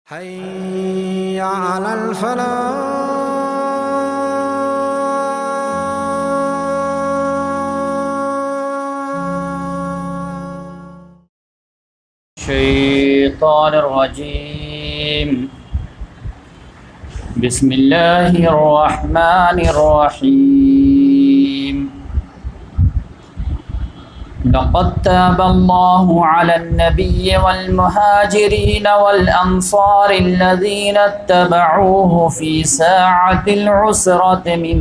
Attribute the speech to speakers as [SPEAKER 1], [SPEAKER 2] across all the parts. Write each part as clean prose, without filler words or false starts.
[SPEAKER 1] حي على الفلاح.
[SPEAKER 2] الشيطان الرجيم. بسم الله الرحمن الرحيم. لقد تاب الله على النبي والمهاجرين والأنصار الذين اتبعوه في ساعة العسرة من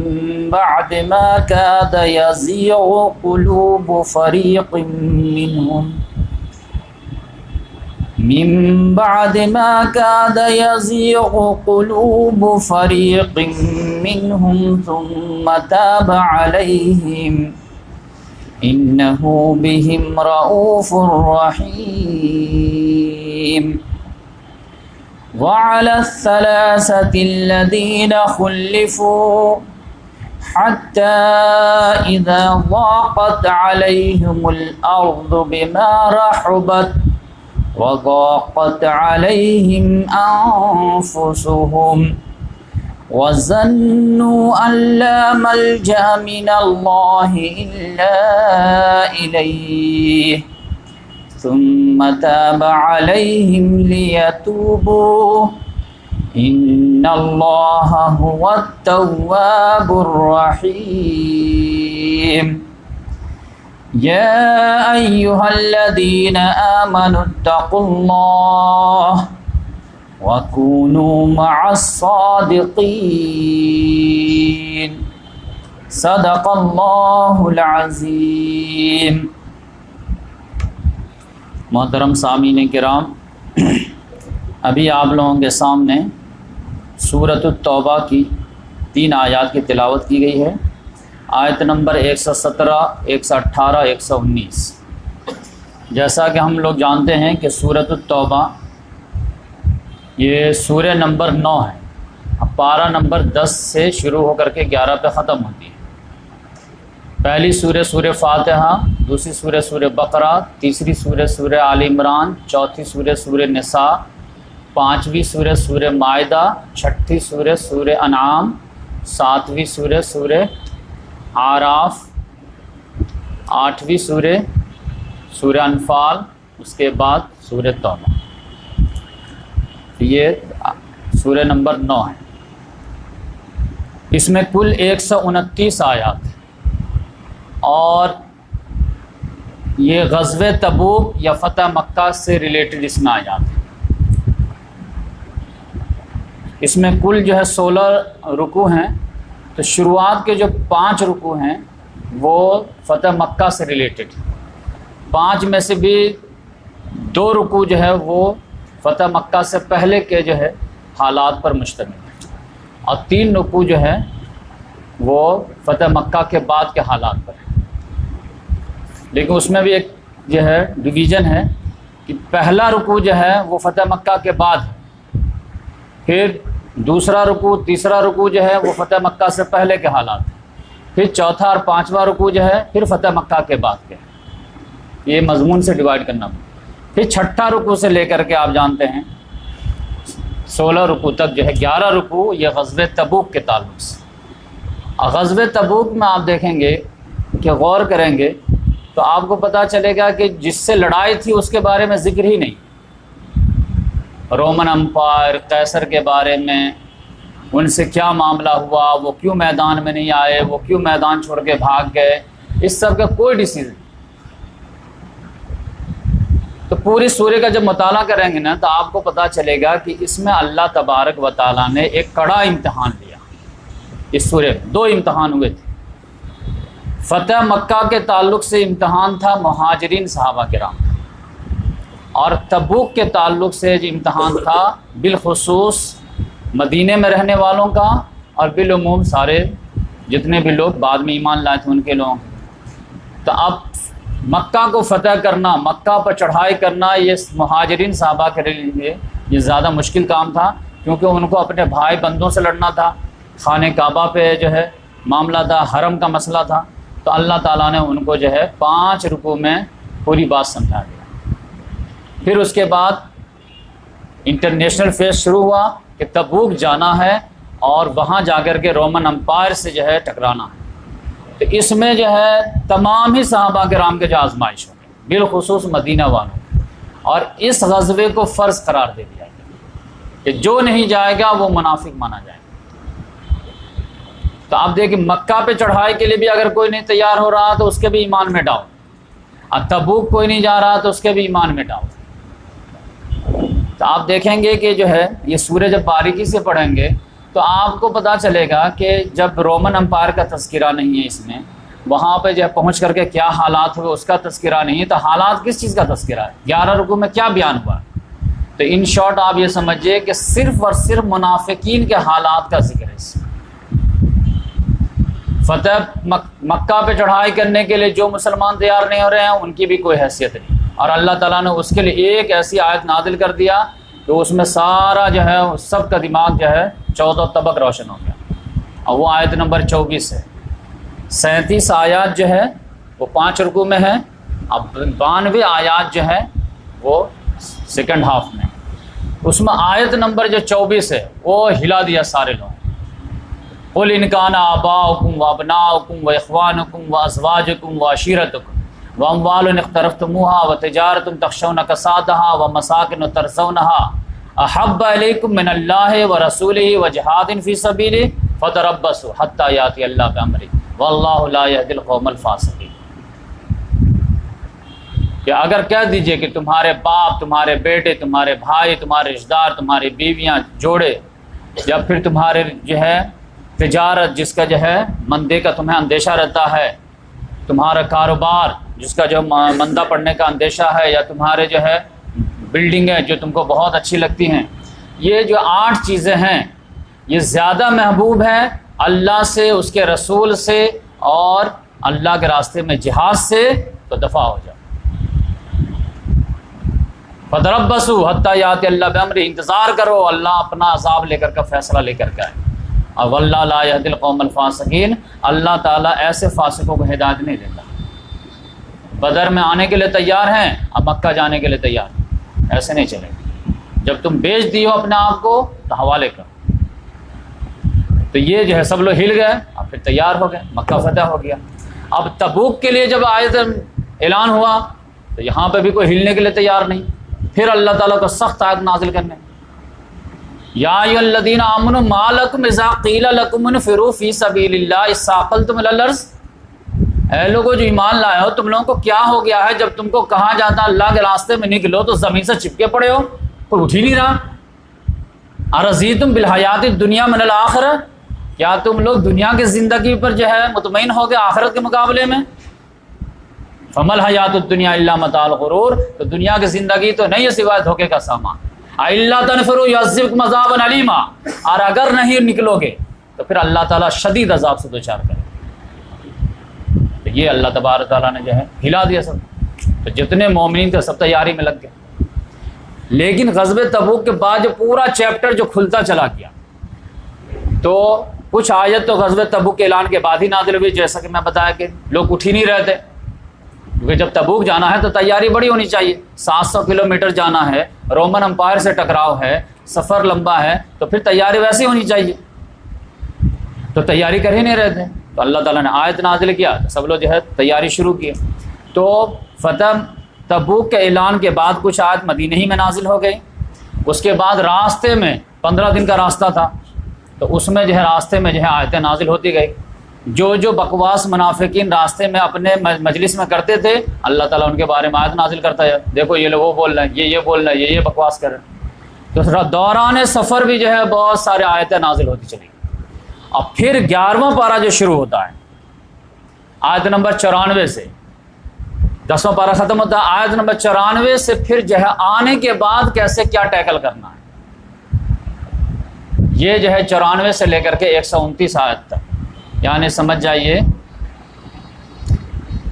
[SPEAKER 2] بعد ما كاد يزيغ قلوب فريق منهم ثم تاب عليهم إنه بهم رؤوف رحيم. وعلى الثلاثة الذين خلفوا حتى إذا ضاقت عليهم الأرض بما رحبت وضاقت عليهم أنفسهم وظنوا أن لا ملجأ من الله إلا إليه ثم تاب عليهم ليتوبوا إن الله هو التواب الرحيم. يا أيها الذين آمنوا اتقوا الله وكونوا مع الصادقين. صدق اللہ العظیم. محترم سامعین کرام، ابھی آپ لوگوں کے سامنے سورۃ التوبہ کی 3 آیات کی تلاوت کی گئی ہے. آیت نمبر 117، 118، 119. جیسا کہ ہم لوگ جانتے ہیں کہ سورۃ التوبہ یہ سورہ نمبر 9 ہے. اب پارہ نمبر 10 سے شروع ہو کر کے 11 پہ ختم ہوتی ہے. پہلی سورہ فاتحہ، دوسری سورہ بقرہ، تیسری سورہ آل عمران، چوتھی سورہ نساء، پانچویں سورہ مائدہ، چھٹی سورہ انعام، ساتویں سورہ اعراف، آٹھویں سورہ انفال، اس کے بعد سورہ توبہ. یہ سورہ نمبر 9 ہے. اس میں کل 129 آیات ہیں اور یہ غزوہ تبوک یا فتح مکہ سے ریلیٹڈ اس میں آیات ہیں. اس میں کل جو ہے 16 رکوع ہیں. تو شروعات کے جو 5 رکوع ہیں وہ فتح مکہ سے ریلیٹڈ ہیں. 5 میں سے بھی 2 رکوع جو ہے وہ فتح مکہ سے پہلے کے جو ہے حالات پر مشتمل ہے اور 3 رکوع جو ہے وہ فتح مکہ کے بعد کے حالات پر ہے. لیکن اس میں بھی ایک جو ہے ڈویژن ہے کہ پہلا رکوع جو ہے وہ فتح مکہ کے بعد ہے، پھر دوسرا رکوع، تیسرا رکوع جو ہے وہ فتح مکہ سے پہلے کے حالات ہیں، پھر چوتھا اور 5واں رکوع جو ہے پھر فتح مکہ کے بعد کے. یہ مضمون سے ڈیوائیڈ کرنا پڑتا. پھر چھٹا رکوع سے لے کر کے آپ جانتے ہیں 16 رکوع تک جو ہے 11 رکوع یہ غزوہ تبوک کے تعلق سے. غزوہ تبوک میں آپ دیکھیں گے کہ غور کریں گے تو آپ کو پتہ چلے گا کہ جس سے لڑائی تھی اس کے بارے میں ذکر ہی نہیں. رومن امپائر، قیصر کے بارے میں ان سے کیا معاملہ ہوا، وہ کیوں میدان میں نہیں آئے، وہ کیوں میدان چھوڑ کے بھاگ گئے، اس سب کا کوئی ڈیسیژن. تو پوری سورہ کا جب مطالعہ کریں گے نا تو آپ کو پتہ چلے گا کہ اس میں اللہ تبارک و تعالیٰ نے ایک کڑا امتحان لیا. اس سورہ میں 2 امتحان ہوئے تھے. فتح مکہ کے تعلق سے امتحان تھا مہاجرین صحابہ کرام، اور تبوک کے تعلق سے جو امتحان تھا بالخصوص مدینے میں رہنے والوں کا اور بالعموم سارے جتنے بھی لوگ بعد میں ایمان لائے تھے ان کے لوگوں. تو اب مکہ کو فتح کرنا، مکہ پر چڑھائی کرنا، یہ مہاجرین صحابہ کے لیے یہ زیادہ مشکل کام تھا، کیونکہ ان کو اپنے بھائی بندوں سے لڑنا تھا. خانہ کعبہ پہ جو ہے معاملہ تھا، حرم کا مسئلہ تھا. تو اللہ تعالیٰ نے ان کو جو ہے 5 رکوع میں پوری بات سمجھا دیا. پھر اس کے بعد انٹرنیشنل فیز شروع ہوا کہ تبوک جانا ہے اور وہاں جا کر کے رومن امپائر سے جو ہے ٹکرانا ہے. تو اس میں جو ہے تمام ہی صحابہ کرام کے جو آزمائش ہو گئی، بالخصوص مدینہ والوں کی، اور اس غزوے کو فرض قرار دے دیا گیا کہ جو نہیں جائے گا وہ منافق مانا جائے گا. تو آپ دیکھیں مکہ پہ چڑھائی کے لیے بھی اگر کوئی نہیں تیار ہو رہا تو اس کے بھی ایمان میں ڈاؤٹ، اور تبوک کوئی نہیں جا رہا تو اس کے بھی ایمان میں ڈاؤٹ. تو آپ دیکھیں گے کہ جو ہے یہ سورہ جب باریکی سے پڑھیں گے تو آپ کو پتہ چلے گا کہ جب رومن امپائر کا تذکرہ نہیں ہے اس میں، وہاں پہ جو پہنچ کر کے کیا حالات ہوئے اس کا تذکرہ نہیں ہے، تو حالات کس چیز کا تذکرہ ہے؟ 11 رکوع میں کیا بیان ہوا؟ تو ان شارٹ آپ یہ سمجھیے کہ صرف اور صرف منافقین کے حالات کا ذکر ہے اس میں. فتح مکہ پہ چڑھائی کرنے کے لیے جو مسلمان تیار نہیں ہو رہے ہیں ان کی بھی کوئی حیثیت نہیں، اور اللہ تعالیٰ نے اس کے لیے ایک ایسی آیت نازل کر دیا کہ اس میں سارا جو ہے سب کا دماغ جو ہے 14 طبق روشن ہو گیا، اور وہ آیت نمبر 24 ہے. 37 آیات جو ہے وہ 5 رکوع میں ہے، اب 92 آیات جو ہے وہ سیکنڈ ہاف میں. اس میں آیت نمبر جو 24 ہے وہ ہلا دیا سارے لوگ. قل ان کان آباؤکم وابناؤکم واخوانکم وازواجکم وعشیرتکم واموال اقترفتموها وتجارۃ تخشون کسادها ومساکن ترضونها احب الیکم من اللہ ورسولہ وجہاد فی سبیلہ فتربصوا حتی یاتی اللہ بامرہ واللہ لا یہدی القوم الفاسقین. کہ اگر کہہ دیجئے کہ تمہارے باپ، تمہارے بیٹے، تمہارے بھائی، تمہارے رشتہ دار، تمہاری بیویاں، جوڑے، یا پھر تمہارے جو ہے تجارت جس کا جو ہے مندے کا تمہیں اندیشہ رہتا ہے، تمہارا کاروبار جس کا جو مندہ پڑنے کا اندیشہ ہے، یا تمہارے جو ہے بلڈنگیں جو تم کو بہت اچھی لگتی ہیں، یہ جو 8 چیزیں ہیں یہ زیادہ محبوب ہیں اللہ سے، اس کے رسول سے اور اللہ کے راستے میں جہاد سے، تو دفاع ہو جاؤ. فتربصوا حتی یاتی اللہ بامرہ، انتظار کرو اللہ اپنا عذاب لے کر کا فیصلہ لے کر کے آئے. اور واللہ لا یہدی القوم الفاسقین، اللہ تعالیٰ ایسے فاسقوں کو ہدایت نہیں دیتا. بدر میں آنے کے لیے تیار ہیں، اب مکہ جانے کے لیے تیار ہیں، ایسے نہیں چلے گا. جب تم بیچ دیو اپنے آپ کو تو حوالے کرو. تو یہ جو ہے سب لوگ ہل گئے، اب پھر تیار ہو گئے، مکہ فتح ہو گیا. اب تبوک کے لیے جب آیت اعلان ہوا تو یہاں پہ بھی کوئی ہلنے کے لیے تیار نہیں. پھر اللہ تعالیٰ کو سخت آیت نازل کرنے، یا ایھا الذین آمنوا ما لکم اذا قیل لکم انفروا فی سبیل اللہ اثاقلتم الی الارض. اے لوگوں جو ایمان لائے ہو، تم لوگوں کو کیا ہو گیا ہے جب تم کو کہا جاتا اللہ کے راستے میں نکلو تو زمین سے چپکے پڑے ہو، کوئی اٹھ ہی نہیں رہا. ارضیتم بالحیات الدنیا من الآخرہ، کیا تم لوگ دنیا کی زندگی پر جو ہے مطمئن ہو گئے آخرت کے مقابلے میں؟ فما الحیات الدنیا الا متاع الغرور، تو دنیا کی زندگی تو نہیں ہے سوائے دھوکے کا سامان. الا تنفروا یعذبکم عذابا علیما، اور اگر نہیں نکلو گے تو پھر اللہ تعالیٰ شدید عذاب سے دوچار کرے. تو یہ اللہ تبارک تعالیٰ نے جو ہے ہلا دیا سب. تو جتنے مومنین تھے سب تیاری میں لگ گئے. لیکن غزوہ تبوک کے بعد جو پورا چیپٹر جو کھلتا چلا گیا، تو کچھ آیت تو غزوہ تبوک کے اعلان کے بعد ہی نازل ہوئی، جیسا کہ میں بتایا کہ لوگ اٹھ ہی نہیں رہے تھے، کیونکہ جب تبوک جانا ہے تو تیاری بڑی ہونی چاہیے. 700 کلومیٹر جانا ہے، رومن امپائر سے ٹکراؤ ہے، سفر لمبا ہے، تو پھر تیاری ویسی ہونی چاہیے. تو تیاری کر ہی نہیں رہے تھے، تو اللہ تعالیٰ نے آیت نازل کیا تو سب لوگ جو ہے تیاری شروع کی. تو فتح تبوک کے اعلان کے بعد کچھ آیت مدینہ ہی میں نازل ہو گئی. اس کے بعد راستے میں 15 دن کا راستہ تھا، تو اس میں جو ہے راستے میں جو ہے آیتیں نازل ہوتی گئی. جو بکواس منافقین راستے میں اپنے مجلس میں کرتے تھے، اللہ تعالیٰ ان کے بارے میں آیت نازل کرتا ہے، دیکھو یہ لوگ وہ بول رہے ہیں، یہ بول رہے ہیں، یہ بکواس کر رہے ہیں. تو دوران سفر بھی جو ہے بہت سارے آیتیں نازل ہوتی چلی. اب پھر 11واں پارہ جو شروع ہوتا ہے آیت نمبر 94 سے، 10واں پارہ ختم ہوتا ہے آیت نمبر 94 سے، پھر جو ہے آنے کے بعد کیسے کیا ٹیکل کرنا ہے. یہ جو ہے 94 سے لے کر کے 129 آیت تک، یعنی سمجھ جائیے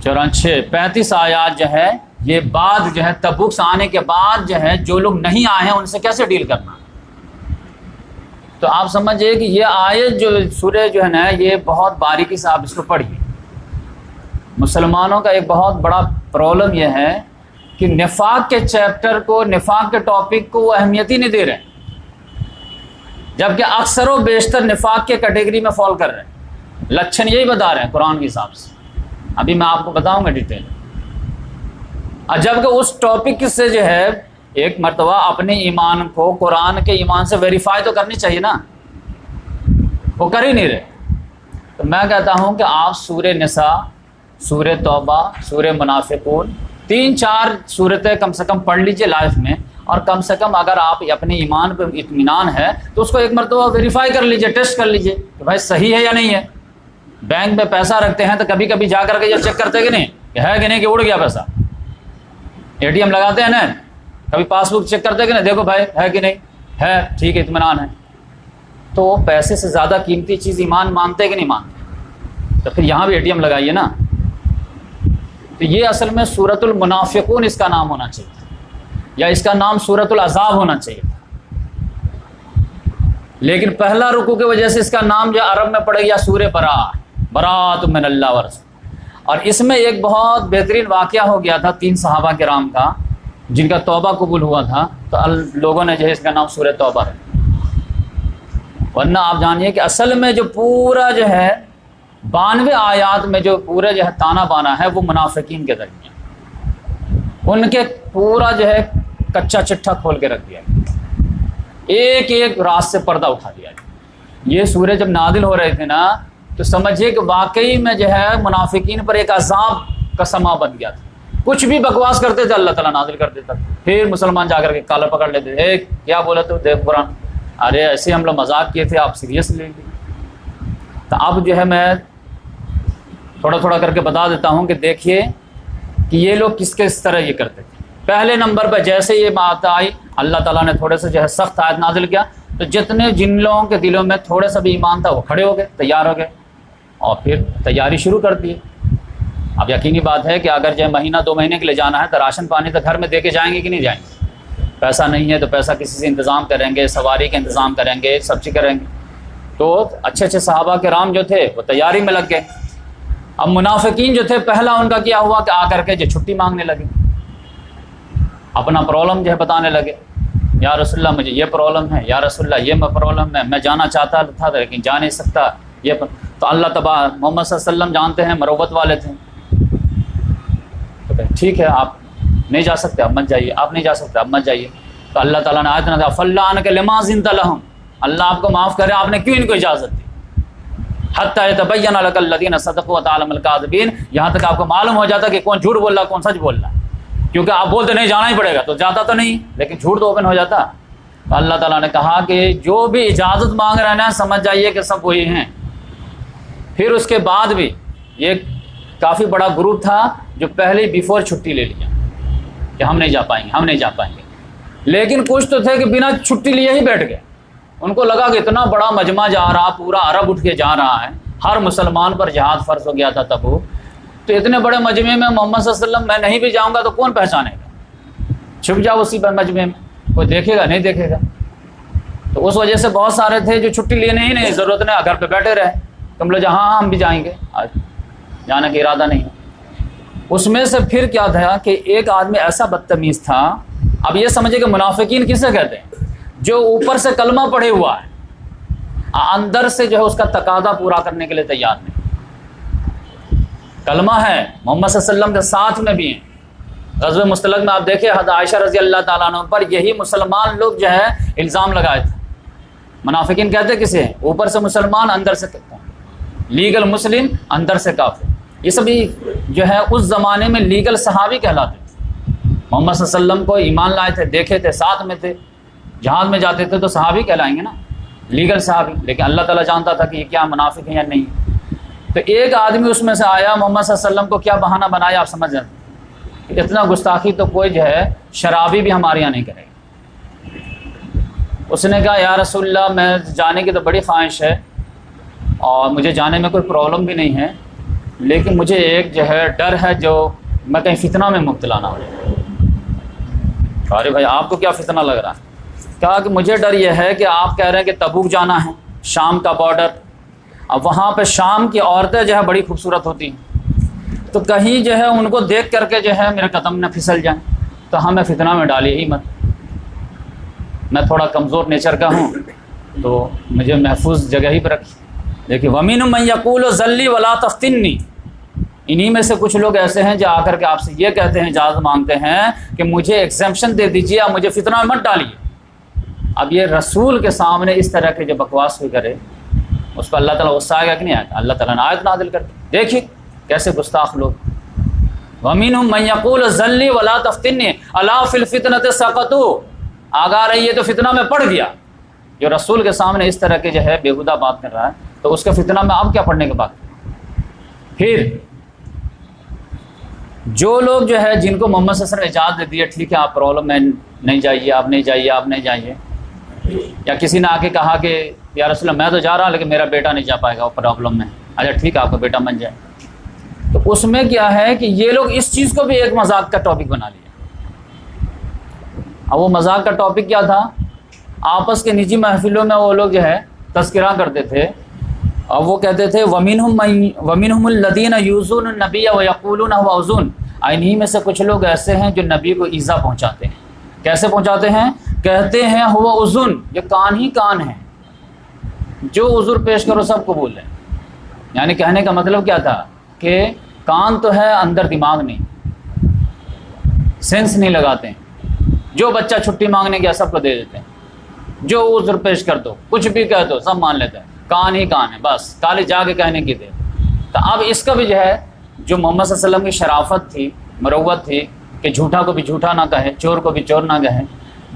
[SPEAKER 2] 35 آیات جو ہے یہ بعد جو ہے تبوک سے آنے کے بعد جو ہے جو لوگ نہیں آئے ہیں ان سے کیسے ڈیل کرنا. تو آپ سمجھئے کہ یہ آیت جو سورہ جو ہے نا یہ بہت باریکی سے آپ اس کو پڑھیے. مسلمانوں کا ایک بہت بڑا پرابلم یہ ہے کہ نفاق کے چیپٹر کو، نفاق کے ٹاپک کو وہ اہمیت ہی نہیں دے رہے ہیں، جبکہ اکثر و بیشتر نفاق کے کیٹیگری میں فال کر رہے ہیں، لچھن یہی بتا رہے ہیں قرآن کے حساب سے. ابھی میں آپ کو بتاؤں گا ڈیٹیل. اور جبکہ اس ٹاپک سے جو ہے ایک مرتبہ اپنے ایمان کو قرآن کے ایمان سے ویریفائی تو کرنی چاہیے نا، وہ کر ہی نہیں رہے. تو میں کہتا ہوں کہ آپ سورہ نساء، سورہ توبہ، سورہ منافقون، 3-4 صورتیں کم سے کم پڑھ لیجئے لائف میں، اور کم سے کم اگر آپ اپنے ایمان پہ اطمینان ہے تو اس کو ایک مرتبہ ویریفائی کر لیجئے، ٹیسٹ کر لیجئے کہ بھائی صحیح ہے یا نہیں ہے. بینک میں پیسہ رکھتے ہیں تو کبھی کبھی جا کر کے یہ چیک کرتے کہ نہیں کہ ہے کہ نہیں کہ اڑ گیا پیسہ. اے ٹی ایم لگاتے ہیں نا، کبھی پاس بک چیک کرتے کہ نہیں، دیکھو بھائی ہے کہ نہیں ہے، ٹھیک ہے اطمینان ہے. تو پیسے سے زیادہ قیمتی چیز ایمان مانتے کہ نہیں مانتے؟ تو پھر یہاں بھی اے ٹی ایم لگائیے نا. تو یہ اصل میں سورۃ المنافقون اس کا نام ہونا چاہیے، یا اس کا نام سورۃ العذاب ہونا چاہیے. لیکن پہلا رکوع کی وجہ سے اس کا نام جو عرب میں پڑے گیا سورہ براۃ من اللہ ورسولہ. اور اس میں ایک بہت بہترین واقعہ ہو گیا تھا 3 صحابہ کرام کا جن کا توبہ قبول ہوا تھا، تو لوگوں نے جو ہے اس کا نام سورہ توبہ ہے. ورنہ آپ جانیے کہ اصل میں جو پورا جو ہے 92 آیات میں جو پورا جو ہے تانا بانا ہے وہ منافقین کے درمیان، ان کے پورا جو ہے کچا چٹھا کھول کے رکھ دیا، ایک ایک راز سے پردہ اٹھا دیا. یہ سورہ جب نازل ہو رہے تھے نا تو سمجھیے کہ واقعی میں جو ہے منافقین پر ایک عذاب کا سما بن گیا تھا. کچھ بھی بکواس کرتے تھے اللہ تعالیٰ نازل کر دیتا، پھر مسلمان جا کر کے کالر پکڑ لیتے تھے، کیا بولا تو دیکھ قرآن، ارے ایسے ہم لوگ مذاق کیے تھے، آپ سیریس لے لیے. تو اب جو ہے میں تھوڑا تھوڑا کر کے بتا دیتا ہوں کہ دیکھیے کہ یہ لوگ کس طرح یہ کرتے تھے. پہلے نمبر پہ جیسے یہ بات آئی، اللہ تعالیٰ نے تھوڑے سے جو ہے سخت آیت نازل کیا، تو جتنے جن لوگوں کے دلوں میں تھوڑے سا بھی ایمان تھا وہ کھڑے ہو گئے، تیار ہو گئے، اور پھر تیاری شروع کر دی. اب یقینی بات ہے کہ اگر جو 1-2 مہینے کے لیے جانا ہے تو راشن پانی تو گھر میں دے کے جائیں گے کہ نہیں جائیں گے. پیسہ نہیں ہے تو پیسہ کسی سے انتظام کریں گے، سواری کا انتظام کریں گے، سب چیز کریں گے. تو اچھے صحابہ کرام جو تھے وہ تیاری میں لگ گئے. اب منافقین جو تھے پہلا ان کا کیا ہوا کہ آ کر کے جو چھٹی مانگنے لگے، اپنا پرابلم جو ہے بتانے لگے. یا رسول اللہ مجھے یہ پرابلم ہے، یا رسول اللہ یہ پرابلم ہے، میں جانا چاہتا تھا لیکن جا نہیں سکتا. یہ تو اللہ محمد صلی اللہ علیہ وسلم جانتے ہیں مروت والے تھے. تو ٹھیک ہے آپ نہیں جا سکتے اب مت جائیے، آپ نہیں جا سکتے اب مت جائیے. تو اللہ تعالیٰ نے آیت نازل فَلَّعَنَكَ لِمَا زِنْتَ لَهُمْ، اللہ آپ کو معاف کرے، آپ نے کیوں ان کو اجازت دی. حَتَّى يَتَبَيَّنَ لَكَ الَّذِينَ صَدَقُوا وَتَعْلَمَ الْكَاذِبِينَ، یہاں تک آپ کو معلوم ہو جاتا کہ کون جھوٹ بول رہا کون سچ بول رہا. کیونکہ آپ بولتے نہیں جانا ہی پڑے گا تو جاتا تو نہیں، لیکن جھوٹ تو اوپن ہو جاتا. تو اللہ تعالیٰ نے کہا کہ جو بھی اجازت مانگ رہے ہیں سمجھ جائیے کہ سب وہی ہیں. پھر اس کے بعد بھی یہ کافی بڑا گروپ تھا جو پہلے بیفور چھٹی لے لیا کہ ہم نہیں جا پائیں گے، ہم نہیں جا پائیں گے. لیکن کچھ تو تھے کہ بنا چھٹی لیے ہی بیٹھ گئے. ان کو لگا کہ اتنا بڑا مجمع جا رہا، پورا عرب اٹھ کے جا رہا ہے، ہر مسلمان پر جہاد فرض ہو گیا تھا تبوک. تو اتنے بڑے مجمع میں محمد صلی اللہ علیہ وسلم میں نہیں بھی جاؤں گا تو کون پہچانے گا؟ چھپ جاؤ اسی پر مجمع میں، کوئی دیکھے گا نہیں دیکھے گا. تو اس وجہ سے بہت سارے تھے جو چھٹی لینے ہی نہیں ضرورت نہیں، گھر پہ بیٹھے رہے. تم لوگ ہاں ہم بھی جائیں گے، جانے کا ارادہ نہیں. اس میں سے پھر کیا تھا کہ ایک آدمی ایسا بدتمیز تھا. اب یہ سمجھے کہ منافقین کسے کہتے ہیں؟ جو اوپر سے کلمہ پڑھے ہوا ہے، اندر سے جو ہے اس کا تقاضا پورا کرنے کے لیے تیار نہیں. کلمہ ہے، محمد صلی اللہ علیہ وسلم کے ساتھ میں بھی ہیں. غزوہ مستلق میں آپ دیکھیں حضرت عائشہ رضی اللہ تعالیٰ عنہ پر یہی مسلمان لوگ جو ہے الزام لگائے تھے. منافقین کہتے کسے ہیں؟ اوپر سے مسلمان اندر سے لیگل مسلم اندر سے کافر. یہ سبھی جو ہے اس زمانے میں لیگل صحابی کہلاتے تھے. محمد صلی اللہ علیہ وسلم کو ایمان لائے تھے، دیکھے تھے، ساتھ میں تھے، جہاد میں جاتے تھے تو صحابی کہلائیں گے نا، لیگل صحابی. لیکن اللہ تعالیٰ جانتا تھا کہ یہ کیا منافق ہیں یا نہیں. تو ایک آدمی اس میں سے آیا، محمد صلی اللہ علیہ وسلم کو کیا بہانہ بنایا آپ سمجھ جائیں. اتنا گستاخی تو کوئی جو ہے شرابی بھی ہمارے یہاں نہیں کرے گا. اس نے کہا یا رسول اللہ میں جانے کی تو بڑی خواہش ہے اور مجھے جانے میں کوئی پرابلم بھی نہیں ہے، لیکن مجھے ایک جو ہے ڈر ہے جو میں کہیں فتنہ میں مبتلا نہ ہو جائے. ارے بھائی آپ کو کیا فتنہ لگ رہا ہے؟ کہا کہ مجھے ڈر یہ ہے کہ آپ کہہ رہے ہیں کہ تبوک جانا ہے، شام کا بارڈر، اب وہاں پہ شام کی عورتیں جو ہے بڑی خوبصورت ہوتی ہیں، تو کہیں جو ہے ان کو دیکھ کر کے جو ہے میرے قدم نہ پھسل جائیں. تو ہمیں فتنہ میں ڈالیے ہی مت، میں تھوڑا کمزور نیچر کا ہوں تو مجھے محفوظ جگہ ہی پہ رکھیے۔ دیکھیے وَمِنْهُم مَن يَقُولُ ذَلِّ وَلَا تَفْتِنِّي، انہی میں سے کچھ لوگ ایسے ہیں جو آ کر کے آپ سے یہ کہتے ہیں، اجازت مانگتے ہیں کہ مجھے ایگزمپشن دے دیجیے، آپ مجھے فتنہ میں مت ڈالیے۔ اب یہ رسول کے سامنے اس طرح کے جو بکواس ہوئی کرے اس پر اللہ تعالیٰ غصہ آئے گا کہ نہیں آئے گا؟ اللہ تعالیٰ نے آیت نازل کر دی۔ دیکھیے کیسے گستاخ لوگ۔ وَمِنْهُم مَن يَقُولُ ذَلِّ وَلَا تَفْتِنِّي أَلَا فِي الْفِتْنَةِ سَقَطُوا، آگاہ رہیے تو فتنہ میں پڑ گیا۔ جو رسول کے سامنے اس طرح کے جو ہے بیہودہ بات کر رہا ہے تو اس کا فتنہ میں اب کیا پڑھنے کے بعد۔ پھر جو لوگ جو ہے جن کو محمد صلی اللہ علیہ وسلم نے اجازت دے دی ہے، ٹھیک ہے آپ پرابلم میں نہیں جائیے، آپ نہیں جائیے، آپ نہیں جائیے، یا کسی نے آ کے کہا کہ یا رسول اللہ میں تو جا رہا لیکن میرا بیٹا نہیں جا پائے گا وہ پرابلم میں، اچھا ٹھیک ہے آپ کا بیٹا بن جائے، تو اس میں کیا ہے کہ یہ لوگ اس چیز کو بھی ایک مذاق کا ٹاپک بنا لیا۔ اب وہ مذاق کا ٹاپک کیا تھا؟ آپس کے نجی محفلوں میں وہ لوگ جو ہے تذکرہ کرتے تھے اور وہ کہتے تھے وَمِنْهُمُ الَّذِينَ يُؤْذُونَ النَّبِيَّ وَيَقُولُونَ هُوَ أُذُنٌ، انہی میں سے کچھ لوگ ایسے ہیں جو نبی کو ایذا پہنچاتے ہیں۔ کیسے پہنچاتے ہیں؟ کہتے ہیں ہوا اذن، یہ کان ہی کان ہے، جو عذر پیش کرو سب قبول ہے۔ یعنی کہنے کا مطلب کیا تھا کہ کان تو ہے اندر دماغ نہیں، سینس نہیں لگاتے ہیں، جو بچہ چھٹی مانگنے گیا سب کو دے دیتے ہیں، جو عذر پیش کر دو کچھ بھی کہہ دو سب مان لیتے ہیں، کان ہی کان ہے، بس کالے جا کے کہنے کی دے۔ تو اب اس کا بھی جو ہے جو محمد صلی اللہ علیہ وسلم کی شرافت تھی، مروت تھی کہ جھوٹا کو بھی جھوٹا نہ کہے، چور کو بھی چور نہ کہے،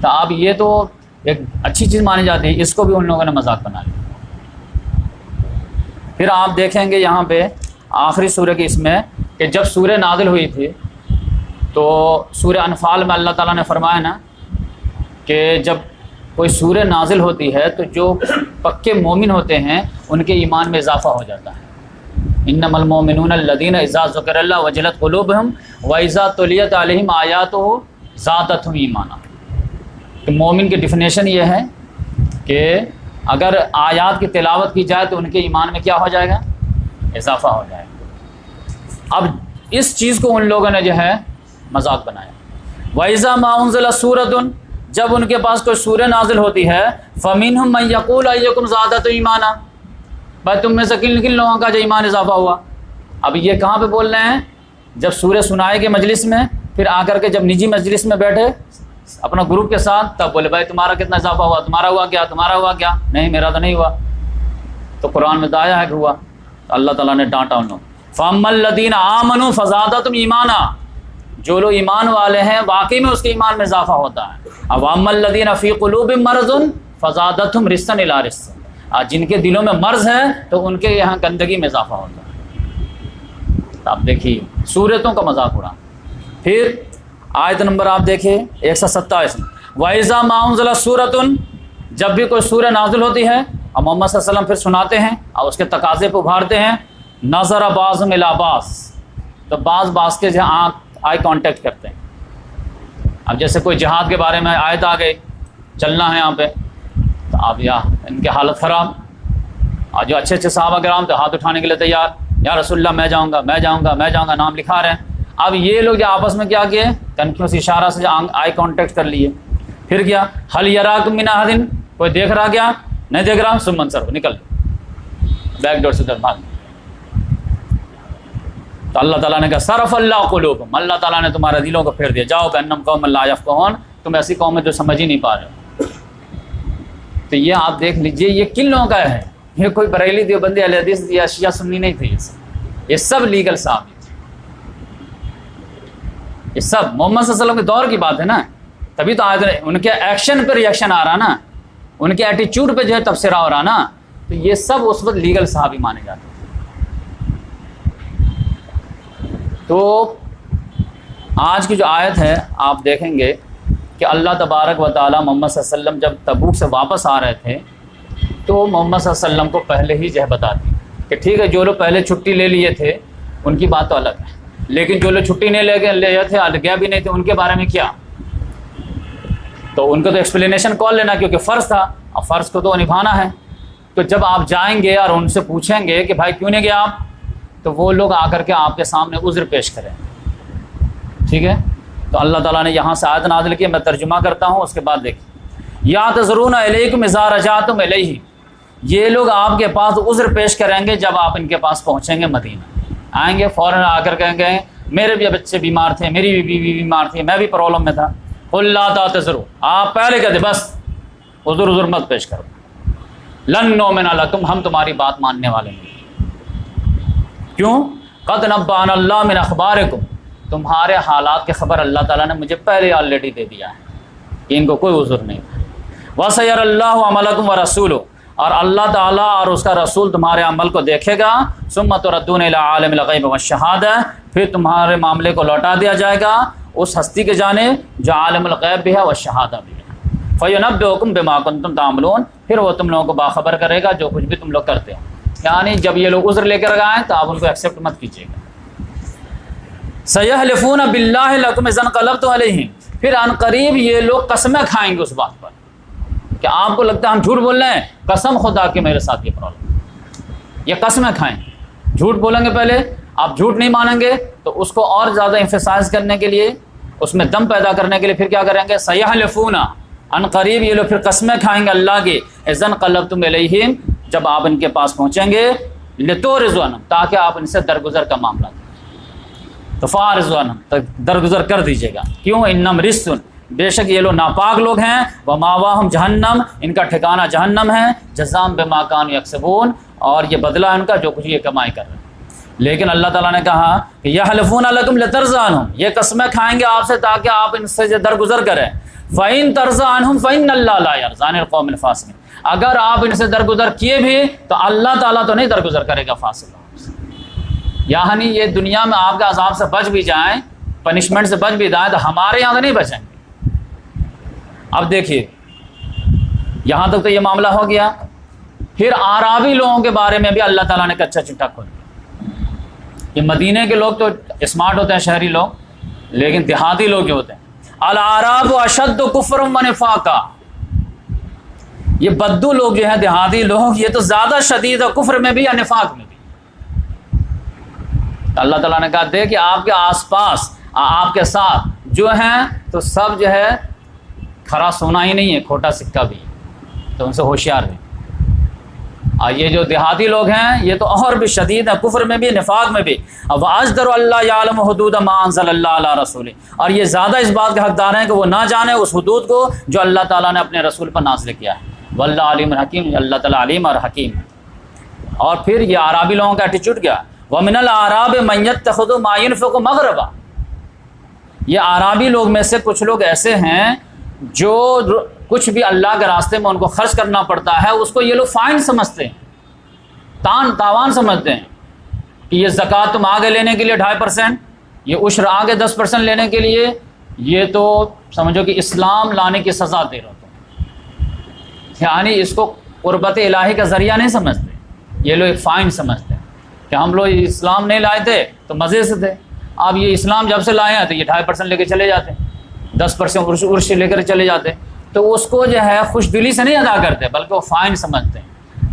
[SPEAKER 2] تو اب یہ تو ایک اچھی چیز مانی جاتی ہے، اس کو بھی ان لوگوں نے مذاق بنا لیا۔ پھر آپ دیکھیں گے یہاں پہ آخری سورہ کی اس میں کہ جب سورہ نازل ہوئی تھی تو سورہ انفال میں اللہ تعالیٰ نے فرمایا نا کہ جب کوئی سورہ نازل ہوتی ہے تو جو پکے مومن ہوتے ہیں ان کے ایمان میں اضافہ ہو جاتا ہے۔ انما المؤمنون الذین اذا ذکر اللہ وجلت قلوبہم واذا تلیت علیہم آیاتہ زادتہم ایمانا۔ کہ مومن کی ڈیفینیشن یہ ہے کہ اگر آیات کی تلاوت کی جائے تو ان کے ایمان میں کیا ہو جائے گا؟ اضافہ ہو جائے گا۔ اب اس چیز کو ان لوگوں نے جو ہے مذاق بنایا۔ وَإِذَا مَا أُنزِلَتْ سُورَةٌ، جب ان کے پاس کوئی سورہ نازل ہوتی ہے فَمِنْهُم مَن يَقُولُ أَيُّكُمْ زَادَتْهُ ایمانا، بھائی تم میں سے کن لوگوں کا جو ایمان اضافہ ہوا۔ اب یہ کہاں پہ بول رہے ہیں؟ جب سورہ سنائے گے مجلس میں، پھر آ کر کے جب نجی مجلس میں بیٹھے اپنا گروپ کے ساتھ تب بولے بھائی تمہارا کتنا اضافہ ہوا، تمہارا ہوا کیا، تمہارا ہوا کیا، نہیں میرا تو نہیں ہوا۔ تو قرآن میں تو آیا ہے کہ ہوا، تو اللہ تعالیٰ نے ڈانٹا ان لوگ۔ فَأَمَّا الَّذِينَ آمَنُوا فَزَادَتْهُمْ ایمانا، جو لوگ ایمان والے ہیں واقعی میں اس کے ایمان میں اضافہ ہوتا ہے۔ وَأَمَّا الَّذِينَ فِي قُلُوبِهِم مَرَضٌ فَزَادَتْهُمْ رِجْسًا إِلَىٰ رِجْسٍ، جن کے دلوں میں مرض ہے تو ان کے یہاں گندگی میں اضافہ ہوتا ہے۔ آپ دیکھیے سورتوں کا مذاق اڑا۔ پھر آیت نمبر آپ دیکھیں 127 میں وَإِذَا مَا أُنزِلَتْ سُورَةٌ، جب بھی کوئی سورہ نازل ہوتی ہے اور محمد صلی اللہ علیہ وسلم پھر سناتے ہیں اور اس کے تقاضے پہ ابھارتے ہیں، نظر بعضهم إلى بعض، تو بعض کے جہاں آئی کانٹیکٹ کرتے ہیں۔ اب جیسے کوئی جہاد کے بارے میں آیت آ گئی، چلنا ہے یہاں پہ، تو آپ ان کی حالت خراب، اور جو اچھے صحابہ کرام تو ہاتھ اٹھانے کے لیے تیار، یا رسول اللہ میں جاؤں گا میں جاؤں گا میں جاؤں گا، نام لکھا رہے ہیں۔ اب یہ لوگ آپس میں کیا کیے، کنکھیوں سے اشارہ سے آئی کانٹیکٹ کر لیے۔ پھر کیا حل یراکم من احد، کوئی دیکھ رہا کیا، نہیں دیکھ رہا، ثم انصرفوا، نکل بیک ڈور سے بھاگ۔ تو اللہ تعالیٰ نے کہا صرف اللہ قلوبہم، اللہ تعالیٰ نے تمہارے دلوں کو پھیر دیا، جاؤ بأنہم قوم لا یفقہون، تم ایسی قوم ہے جو سمجھ ہی نہیں پا رہے ہو۔ تو یہ آپ دیکھ لیجئے یہ کن لوگوں کا ہے، یہ کوئی بریلی دیوبندی اہل حدیث یا شیعہ سنی نہیں تھے، یہ سب لیگل صاحب، یہ سب محمد صلی اللہ علیہ وسلم کے دور کی بات ہے نا، تبھی تو آج ان کے ایکشن پہ ریئیکشن آ رہا نا، ان کے ایٹیچیوڈ پہ جو ہے تبصرہ ہو رہا نا، تو یہ سب اس وقت لیگل صحابی مانے جاتے ہیں۔ تو آج کی جو آیت ہے آپ دیکھیں گے کہ اللہ تبارک و تعالیٰ محمد صلی اللہ علیہ وسلم جب تبوک سے واپس آ رہے تھے تو محمد صلی اللہ علیہ وسلم کو پہلے ہی جو ہے بتا دی کہ ٹھیک ہے جو لوگ پہلے چھٹی لے لیے تھے ان کی بات تو الگ ہے، لیکن جو لوگ چھٹی نہیں لے تھے گیا بھی نہیں تھے ان کے بارے میں کیا، تو ان کو تو ایکسپلینیشن کون لینا، کیونکہ فرض تھا اور فرض کو تو نبھانا ہے۔ تو جب آپ جائیں گے اور ان سے پوچھیں گے کہ بھائی کیوں نہیں گیا آپ، تو وہ لوگ آ کر کے آپ کے سامنے عذر پیش کریں، ٹھیک ہے، تو اللہ تعالیٰ نے یہاں سے آیت نازل کی، میں ترجمہ کرتا ہوں، اس کے بعد دیکھیں، یعتذرون الیکم اذا رجعتم الیہ، یہ لوگ آپ کے پاس عذر پیش کریں گے جب آپ ان کے پاس پہنچیں گے مدینہ، آئیں گے فوراً آ کر کہیں گے میرے بھی بچے بیمار تھے، میری بھی بیوی بیمار تھی، میں بھی پرابلم میں تھا، قل لا تعتذروا، آپ پہلے کہتے بس عذر مت پیش کرو، لن نؤمن لکم، ہم تمہاری بات ماننے والے نہیں، کیوں؟ قد نبأنا اللہ من اخبارکم، تمہارے حالات کی خبر اللہ تعالیٰ نے مجھے پہلے آلریڈی دے دیا ہے کہ ان کو کوئی عذر نہیں تھا، وَسَيَرَ اللَّهُ عَمَلَكُمْ وَرَسُولُهُ، اور اللہ تعالیٰ اور اس کا رسول تمہارے عمل کو دیکھے گا، ثُمَّ تُرَدُّونَ إِلَىٰ عَالِمِ الْغَيْبِ وَالشَّهَادَةِ، پھر تمہارے معاملے کو لوٹا دیا جائے گا اس ہستی کے جانب جو عالم الغیب بھی ہے والشہادہ بھی ہے، فَيُنَبِّئُكُم بِمَا كُنتُمْ تَعْمَلُونَ، پھر وہ تم لوگوں کو باخبر کرے گا جو کچھ بھی تم لوگ کرتے ہو، یعنی جب یہ لوگ عذر لے کر آئیں تو آپ ان کو ایکسیپٹ مت کیجیے گا۔ سَيَحْلِفُونَ بِاللَّهِ لَكُمْ إِذَا انقلبتم عَلَيْهِمْ، پھر ان قریب یہ لوگ قسمیں کھائیں گے اس بات پر کہ آپ کو لگتا ہے ہم جھوٹ بول رہے ہیں، قسم خدا کہ میرے ساتھ یہ پرابلم، یہ قسمیں کھائیں، جھوٹ بولیں گے پہلے، آپ جھوٹ نہیں مانیں گے تو اس کو اور زیادہ ایمفیسائز کرنے کے لیے، اس میں دم پیدا کرنے کے لیے پھر کیا کریں گے، سَيَحْلِفُونَ، ان قریب یہ لوگ پھر قسمیں کھائیں گے اللہ کی، اذا انقلبتم الیہم، جب آپ ان کے پاس پہنچیں گے، لتعرضوا عنہم، تاکہ آپ ان سے درگزر کا معاملہ کریں، تو فاعرضوا عنہم، درگزر کر دیجیے گا، کیوں؟ انہم رجس، بے شک یہ لوگ ناپاک لوگ ہیں، وماواہم جہنم، ان کا ٹھکانہ جہنم ہے، جزاء بما کانوا یکسبون، اور یہ بدلہ ان کا جو کچھ یہ کمائی کر رہے ہیں۔ لیکن اللہ تعالیٰ نے کہا کہ یحلفون لکم لترضوا عنہم، یہ قسمیں کھائیں گے آپ سے تاکہ آپ ان سے درگزر کریں، فإن ترضى عنہم فإن اللہ لا يرضى عن القوم الفاسقین، اگر آپ ان سے درگزر کیے بھی تو اللہ تعالیٰ تو نہیں درگزر کرے گا فاسق، یعنی یہ دنیا میں آپ کے عذاب سے بچ بھی جائیں، پنشمنٹ سے بچ بھی جائیں، تو ہمارے یہاں تو نہیں بچیں گے۔ اب دیکھیے یہاں تک تو یہ معاملہ ہو گیا، پھر اعرابی لوگوں کے بارے میں بھی اللہ تعالیٰ نے کچا چٹا کھول دیا۔ یہ مدینے کے لوگ تو اسمارٹ ہوتے ہیں، شہری لوگ، لیکن دیہاتی لوگ جو ہوتے ہیں، الاعراب اشد کفرا ونفاقا، یہ بدو لوگ جو ہیں دیہاتی لوگ، یہ تو زیادہ شدید ہے کفر میں بھی یا نفاق میں بھی۔ اللہ تعالیٰ نے کہا دے کہ آپ کے آس پاس آپ کے ساتھ جو ہیں تو سب جو ہے کھرا سونا ہی نہیں ہے، کھوٹا سکہ بھی، تو ان سے ہوشیار رہیں۔ اور یہ جو دیہاتی لوگ ہیں یہ تو اور بھی شدید ہے، کفر میں بھی نفاق میں بھی۔ اب اجدر اللہ یعلم حدود ما انزل اللہ علی رسول، اور یہ زیادہ اس بات کے حقدار ہیں کہ وہ نہ جانے اس حدود کو جو اللہ تعالیٰ نے اپنے رسول پر نازل کیا ہے، واللہ علیم حکیم، اللہ تعالیٰ علیم اور حکیم۔ اور پھر یہ اعرابی لوگوں کا ایٹیچیوڈ کیا، ومن الاعراب من یتخذ ما ينفق مغربا، یہ اعرابی لوگ میں سے کچھ لوگ ایسے ہیں جو کچھ بھی اللہ کے راستے میں ان کو خرچ کرنا پڑتا ہے اس کو یہ لوگ فائن سمجھتے ہیں، تاوان سمجھتے ہیں کہ یہ زکوٰۃ تم آگے لینے کے لیے 2.5%، یہ عشر آگے 10% لینے کے لیے، یہ تو سمجھو کہ اسلام لانے کی سزا دے رہا تم، یعنی اس کو قربت الہی کا ذریعہ نہیں سمجھتے، یہ لوگ ایک فائن سمجھتے ہیں کہ ہم لوگ اسلام نہیں لائے تھے تو مزے سے تھے، اب یہ اسلام جب سے لائے ہیں تو یہ 2.5% لے کے چلے جاتے ہیں، 10% عرش لے کر چلے جاتے، تو اس کو جو ہے خوش دلی سے نہیں ادا کرتے بلکہ وہ فائن سمجھتے ہیں۔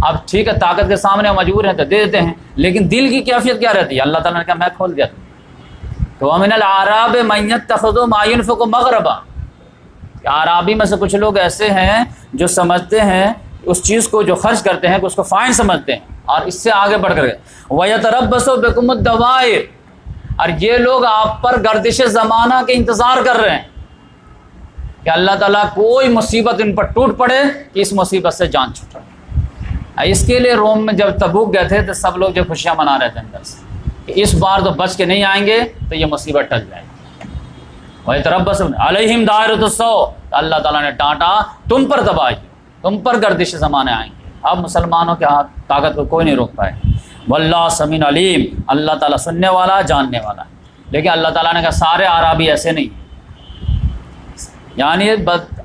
[SPEAKER 2] اب ٹھیک ہے طاقت کے سامنے مجبور ہیں تو دے دیتے ہیں، لیکن دل کی کیفیت کیا رہتی ہے؟ اللہ تعالیٰ نے کہا میں کھول دیا تھا، تو ومن الاعراب من یتخذ ما ينفق مغربا، اعرابی میں سے کچھ لوگ ایسے ہیں جو سمجھتے ہیں اس چیز کو جو خرچ کرتے ہیں کہ اس کو فائن سمجھتے ہیں، اور اس سے آگے بڑھ کر وَيَتَرَبَّصُ بِكُمُ الدَّوَائِرَ، اور یہ لوگ آپ پر گردش زمانہ کے انتظار کر رہے ہیں کہ اللہ تعالیٰ کوئی مصیبت ان پر ٹوٹ پڑے کہ اس مصیبت سے جان چھوٹے۔ اس کے لیے روم میں جب تبوک گئے تھے تو سب لوگ جو خوشیاں منا رہے تھے اندر سے کہ اس بار تو بچ کے نہیں آئیں گے تو یہ مصیبت ٹل جائے گی۔ وَيَتَرَبَّصُ عَلَيْهِمْ دَائِرَةُ السَّوْءِ، اللہ تعالیٰ نے ڈانٹا تم پر تباہی، تم پر گردش زمانے آئیں گے، اب مسلمانوں کے ہاتھ طاقت کو کوئی نہیں روک پائے۔ واللہ سمیع علیم، اللہ تعالیٰ سننے والا جاننے والا ہے۔ لیکن اللہ تعالیٰ نے کہا سارے اعرابی ایسے نہیں، یعنی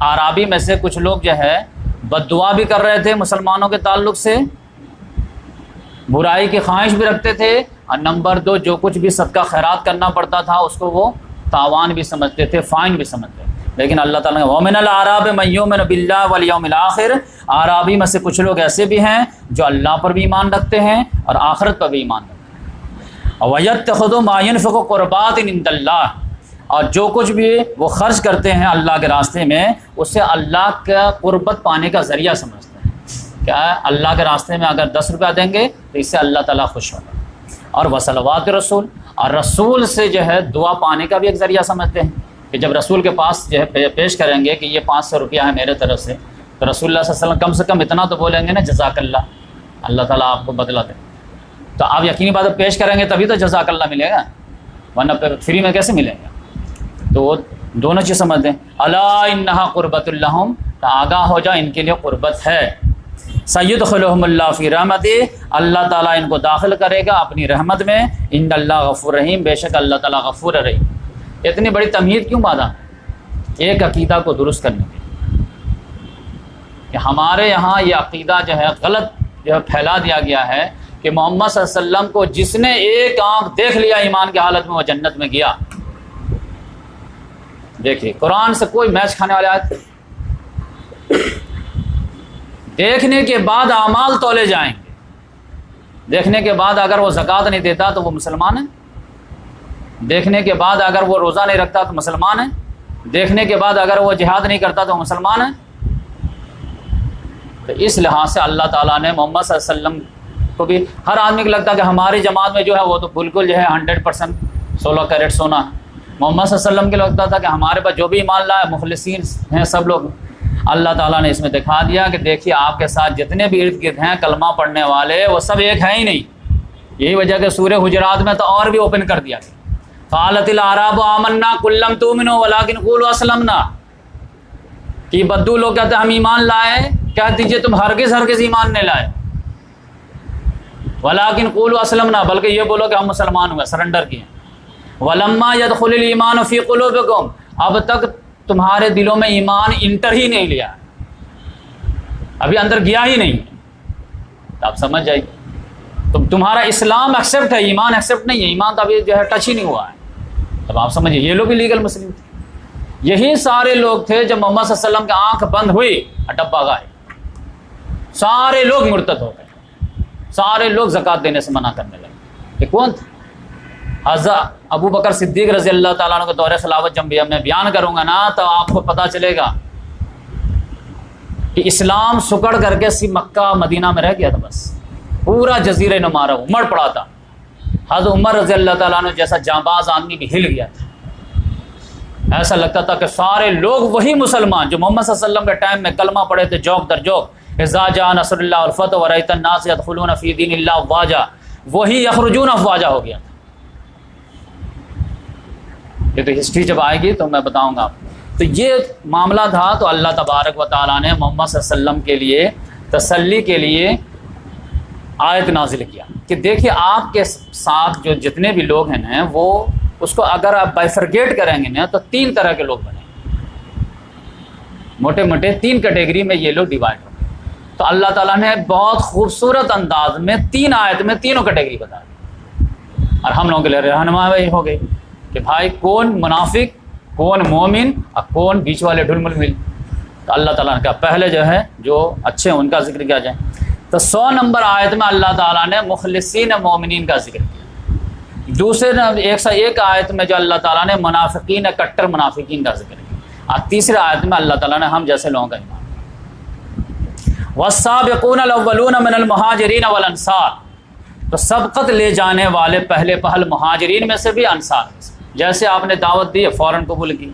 [SPEAKER 2] اعرابی میں سے کچھ لوگ جو ہے بد دعا بھی کر رہے تھے مسلمانوں کے تعلق سے، برائی کی خواہش بھی رکھتے تھے، اور نمبر 2 جو کچھ بھی صدقہ خیرات کرنا پڑتا تھا اس کو وہ تاوان بھی سمجھتے تھے، فائن بھی سمجھتے تھے۔ لیکن اللہ تعالیٰ نے وَمِنَ الْأَعْرَابِ مَن يُؤْمِنُ بِاللَّهِ وَالْيَوْمِ الْآخِرِ، اعرابی میں سے کچھ لوگ ایسے بھی ہیں جو اللہ پر بھی ایمان رکھتے ہیں اور آخرت پر بھی ایمان رکھتے ہیں۔ وَيَتَّخِذُ مَا يُنْفِقُ قُرُبَاتٍ عِندَ اللَّهِ، اور جو کچھ بھی وہ خرچ کرتے ہیں اللہ کے راستے میں اسے اللہ کا قربت پانے کا ذریعہ سمجھتے ہیں. کیا ہے؟ اللہ کے راستے میں اگر 10 روپیہ دیں گے تو اس سے اللہ تعالیٰ خوش ہوگا. اور وصلوات رسول، اور رسول سے جو ہے دعا پانے کا بھی ایک ذریعہ سمجھتے ہیں کہ جب رسول کے پاس جو ہے پیش کریں گے کہ یہ 500 روپیہ ہے میرے طرف سے، تو رسول اللہ صلی اللہ علیہ وسلم کم سے کم اتنا تو بولیں گے نا، جزاک اللہ، اللہ تعالیٰ آپ کو بدلہ دے. تو آپ یقینی بات ہے پیش کریں گے تبھی تو جزاک اللہ ملے گا، ورنہ فری میں کیسے ملے گا. تو وہ دونوں چیز سمجھ دیں. الا انہا قربت اللہم، تو آگاہ ہو جا ان کے لیے قربت ہے. سیدخلہم اللہ فی رحمتہ، اللہ تعالیٰ ان کو داخل کرے گا اپنی رحمت میں. ان اللہ غفور رحیم، بے شک اللہ تعالیٰ غفور رحیم. اتنی بڑی تمہید کیوں باندھا؟ ایک عقیدہ کو درست کرنے کے لیے کہ ہمارے یہاں یہ عقیدہ جو ہے غلط جو ہے پھیلا دیا گیا ہے کہ محمد صلی اللہ علیہ وسلم کو جس نے ایک آنکھ دیکھ لیا ایمان کی حالت میں وہ جنت میں گیا. دیکھیے قرآن سے کوئی میچ کھانے والے آیت، دیکھنے کے بعد اعمال تولے جائیں گے. دیکھنے کے بعد اگر وہ زکوٰۃ نہیں دیتا تو وہ مسلمان ہے. دیکھنے کے بعد اگر وہ روزہ نہیں رکھتا تو مسلمان ہے. دیکھنے کے بعد اگر وہ جہاد نہیں کرتا تو مسلمان ہے. تو اس لحاظ سے اللہ تعالیٰ نے محمد صلی اللہ علیہ وسلم کو بھی، ہر آدمی کو لگتا ہے کہ ہماری جماعت میں جو ہے وہ تو بالکل جو ہے 100% 16 کیرٹ سونا ہے. محمد صلی اللہ علیہ وسلم کے لگتا تھا کہ ہمارے پاس جو بھی ایمان لائے مخلصین ہیں سب لوگ. اللہ تعالیٰ نے اس میں دکھا دیا کہ دیکھیے آپ کے ساتھ جتنے بھی ارد گرد ہیں کلمہ پڑھنے والے وہ سب ایک ہیں ہی نہیں. یہی وجہ کہ سورہ حجرات میں تو اور بھی اوپن کر دیا گیا. قالت الاعراب آمنا قل لم تؤمنوا ولکن قولوا اسلمنا، کہ بدو لوگ کہتے ہیں ہم ایمان لائے، کہہ دیجئے تم ہرگز ایمان نہیں لائے. ولکن قولوا اسلمنا، بلکہ یہ بولو کہ ہم مسلمان ہوئے، سرنڈر کیے. ولما يدخل الایمان فی قلوبکم، اب تک تمہارے دلوں میں ایمان انٹر ہی نہیں لیا، ابھی اندر گیا ہی نہیں. تو آپ سمجھ جائیے تمہارا اسلام ایکسیپٹ ہے، ایمان ایکسیپٹ نہیں ہے، ایمان تو ابھی جو ہے ٹچ ہی نہیں ہوا ہے. تب آپ سمجھیے یہ لوگ بھی لیگل مسلم تھے. یہی سارے لوگ تھے جب محمد صلی اللہ علیہ وسلم کی آنکھ بند ہوئی ڈبہ گائے، سارے لوگ مرتد ہو گئے، سارے لوگ زکوٰۃ دینے سے منع کرنے لگے. یہ کون تھے؟ حضرت ابو بکر صدیق رضی اللہ تعالیٰ عنہ کے دور خلافت جب میں بیان کروں گا نا تو آپ کو پتہ چلے گا کہ اسلام سکڑ کر کے صرف مکہ مدینہ میں رہ گیا تھا، بس پورا جزیرہ نمارا امڑ پڑا تھا. حضرت عمر رضی اللہ تعالیٰ عنہ جیسا جانباز آدمی بھی ہل گیا تھا. ایسا لگتا تھا کہ سارے لوگ وہی مسلمان جو محمد صلی اللہ علیہ وسلم کے ٹائم میں کلمہ پڑھے تھے جوک در جوک، اذا جاء نصر اللہ والفتح ورأیت الناس يدخلون فی دین اللہ افواجا، وہی یخرجون افواجا ہو گیا تھا. یہ تو ہسٹری جب آئے گی تو میں بتاؤں گا آپ کو. تو یہ معاملہ تھا. تو اللہ تبارک و تعالیٰ نے محمد صلی اللہ علیہ وسلم کے لیے تسلی کے لیے آیت نازل کیا کہ دیکھیے آپ کے ساتھ جو جتنے بھی لوگ ہیں نا وہ اس کو اگر آپ بائفرگیٹ کریں گے نا تو 3 طرح کے لوگ بنیں گے. موٹے موٹے 3 کیٹیگری میں یہ لوگ ڈیوائڈ ہوں گے. تو اللہ تعالیٰ نے بہت خوبصورت انداز میں 3 آیت میں تینوں کیٹیگری بتا دی اور ہم لوگوں کے لیے رہنمائی ہو گئی کہ بھائی کون منافق، کون مومن اور کون بیچ والے ڈھل مل مل. تو اللہ تعالیٰ نے کہا پہلے جو ہے جو اچھے ہیں ان کا ذکر کیا جائے. تو 100 نمبر آیت میں اللہ تعالیٰ نے مخلصین مومنین کا ذکر کیا. دوسرے 101 آیت میں جو اللہ تعالیٰ نے منافقین کٹر منافقین کا ذکر کیا. اور تیسرے آیت میں اللہ تعالیٰ نے ہم جیسے لوگوں کا ایمان. والسابقون الاولون من المہاجرین والانصار، تو سبقت لے جانے والے پہلے پہل مہاجرین میں سے بھی انصار میں سے. جیسے آپ نے دعوت دی فوراً قبول کی.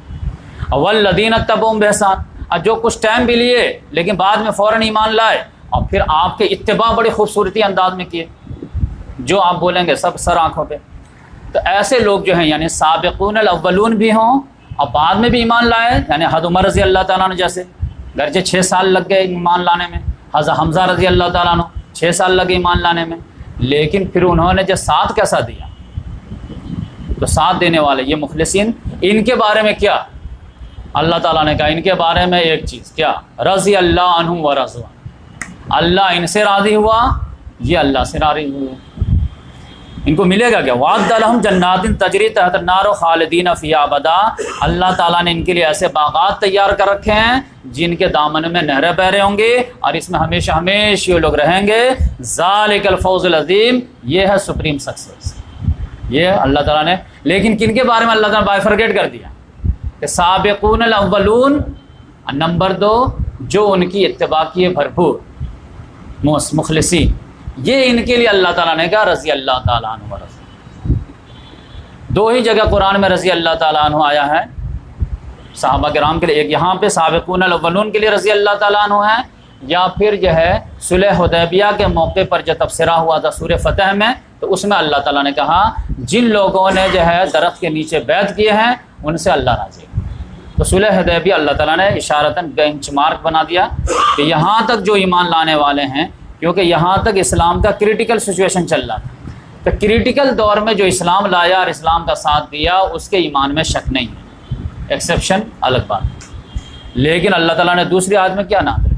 [SPEAKER 2] والذین اتبعوہم بإحسان، اور جو کچھ ٹائم بھی لیے لیکن بعد میں فوراً ایمان لائے اور پھر آپ کے اتباع بڑی خوبصورتی انداز میں کیے، جو آپ بولیں گے سب سر آنکھوں پہ. تو ایسے لوگ جو ہیں یعنی سابقون الاولون بھی ہوں اور بعد میں بھی ایمان لائے، یعنی حضرت عمر رضی اللہ تعالیٰ عنہ جیسے گرچہ 6 سال لگ گئے ایمان لانے میں، حضرت حمزہ رضی اللہ تعالیٰ عنہ 6 سال لگے ایمان لانے میں، لیکن پھر انہوں نے جو ساتھ کیسا دیا. تو ساتھ دینے والے یہ مخلصین، ان کے بارے میں کیا اللہ تعالیٰ نے کہا؟ ان کے بارے میں ایک چیز کیا؟ رضی اللہ عنہم ورضوا، اللہ ان سے راضی ہوا، یہ اللہ سے راضی ہوئے. ان کو ملے گا کیا؟ وعد لہم جنات تجری تحت النار خالدین فیہا ابدا، اللہ تعالیٰ نے ان کے لیے ایسے باغات تیار کر رکھے ہیں جن کے دامن میں نہریں بہ رہے ہوں گے اور اس میں ہمیشہ ہمیشہ یہ لوگ رہیں گے. ذالک الفوز العظیم، یہ ہے سپریم سکسیس. یہ اللہ تعالیٰ نے، لیکن کن کے بارے میں اللہ تعالیٰ نے بائفرگیٹ کر دیا کہ سابقون الاولون، نمبر 2 جو ان کی اتباع کی ہے بھرپور مخلصین، یہ ان کے لیے اللہ تعالیٰ نے کہا رضی اللہ تعالیٰ عنہ ورضوا۔ 2 ہی جگہ قرآن میں رضی اللہ تعالیٰ عنہ آیا ہے صحابہ کرام کے لیے، ایک یہاں پہ سابقون الاولون کے لیے رضی اللہ تعالیٰ عنہ ہے، یا پھر جو ہے صلح حدیبیہ کے موقع پر جو تبصرہ ہوا تھا سورہ فتح میں، تو اس میں اللہ تعالیٰ نے کہا جن لوگوں نے جو ہے درخت کے نیچے بیعت کیے ہیں ان سے اللہ راضی ہے۔ تو صلح حدیبیہ اللہ تعالیٰ نے اشارتاً بینچ مارک بنا دیا کہ یہاں تک جو ایمان لانے والے ہیں، کیونکہ یہاں تک اسلام کا کریٹیکل سچویشن چل رہا تھا، تو کریٹیکل دور میں جو اسلام لایا اور اسلام کا ساتھ دیا اس کے ایمان میں شک نہیں ہے، ایکسیپشن الگ بات ہے۔ لیکن اللہ تعالیٰ نے دوسری آیت میں کیا نازل کیا؟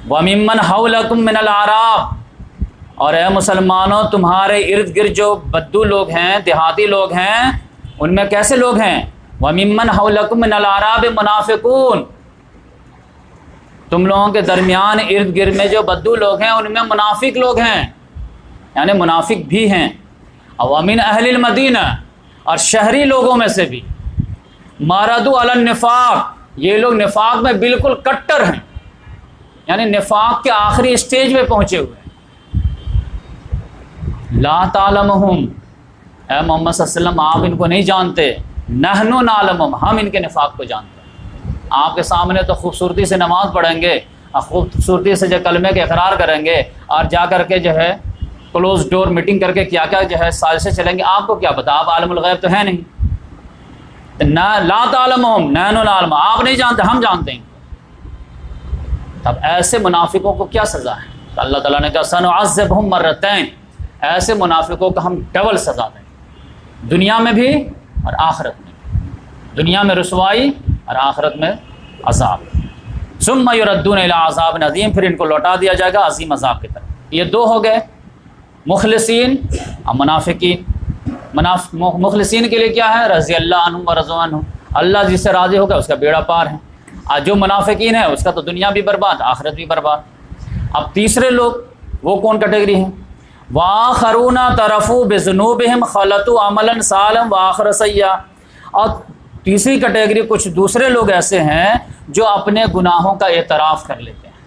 [SPEAKER 2] وَمِمَّنْ حَوْلَكُم مِّنَ الْأَعْرَابِ، اور اے مسلمانوں تمہارے ارد گرد جو بدو لوگ ہیں، دیہاتی لوگ ہیں، ان میں کیسے لوگ ہیں؟ وَمِمَّنْ حَوْلَكُم مِّنَ الْأَعْرَابِ مُنَافِقُونَ، تم لوگوں کے درمیان ارد گرد میں جو بدو لوگ ہیں ان میں منافق لوگ ہیں، یعنی منافق بھی ہیں۔ وَمِنْ أَهْلِ الْمَدِينَةِ، اور شہری لوگوں میں سے بھی، مَارَدُوا عَلَى النِّفَاقِ، یہ لوگ نفاق میں بالکل کٹر ہیں، یعنی نفاق کے آخری اسٹیج پہ پہنچے ہوئے ہیں۔ لا تعلمہم، اے محمد صلی اللہ علیہ وسلم آپ ان کو نہیں جانتے، نحن نعلمہم، ہم ان کے نفاق کو جانتے ہیں۔ آپ کے سامنے تو خوبصورتی سے نماز پڑھیں گے، خوبصورتی سے جو کلمے کے اقرار کریں گے، اور جا کر کے جو ہے کلوز ڈور میٹنگ کر کے کیا کیا جو ہے سازشیں چلیں گے، آپ کو کیا پتا، آپ عالم الغیب تو ہے نہیں۔ لا تعلمہم نحن نعلم، آپ نہیں جانتے ہم جانتے ہیں۔ تب ایسے منافقوں کو کیا سزا ہے؟ تو اللہ تعالیٰ نے کہا سنعذبہم مرتین، ایسے منافقوں کو ہم ڈبل سزا دیں گے، دنیا میں بھی اور آخرت میں بھی، دنیا میں رسوائی اور آخرت میں عذاب۔ ثم یردون الی عذاب عظیم، پھر ان کو لوٹا دیا جائے گا عظیم عذاب کی طرف۔ یہ 2 ہو گئے، مخلصین اور منافقین۔ مخلصین کے لیے کیا ہے؟ رضی اللہ عنہم ورضوا عنہ، اللہ جس سے راضی ہوگا اس کا بیڑا پار ہے، اور جو منافقین ہے اس کا تو دنیا بھی برباد آخرت بھی برباد۔ اب تیسرے لوگ وہ کون کیٹیگری ہیں؟ وآخرون ترفوا بذنوبہم خلطوا عملا صالحا وآخر سیئا، اور تیسری کیٹیگری کچھ دوسرے لوگ ایسے ہیں جو اپنے گناہوں کا اعتراف کر لیتے ہیں۔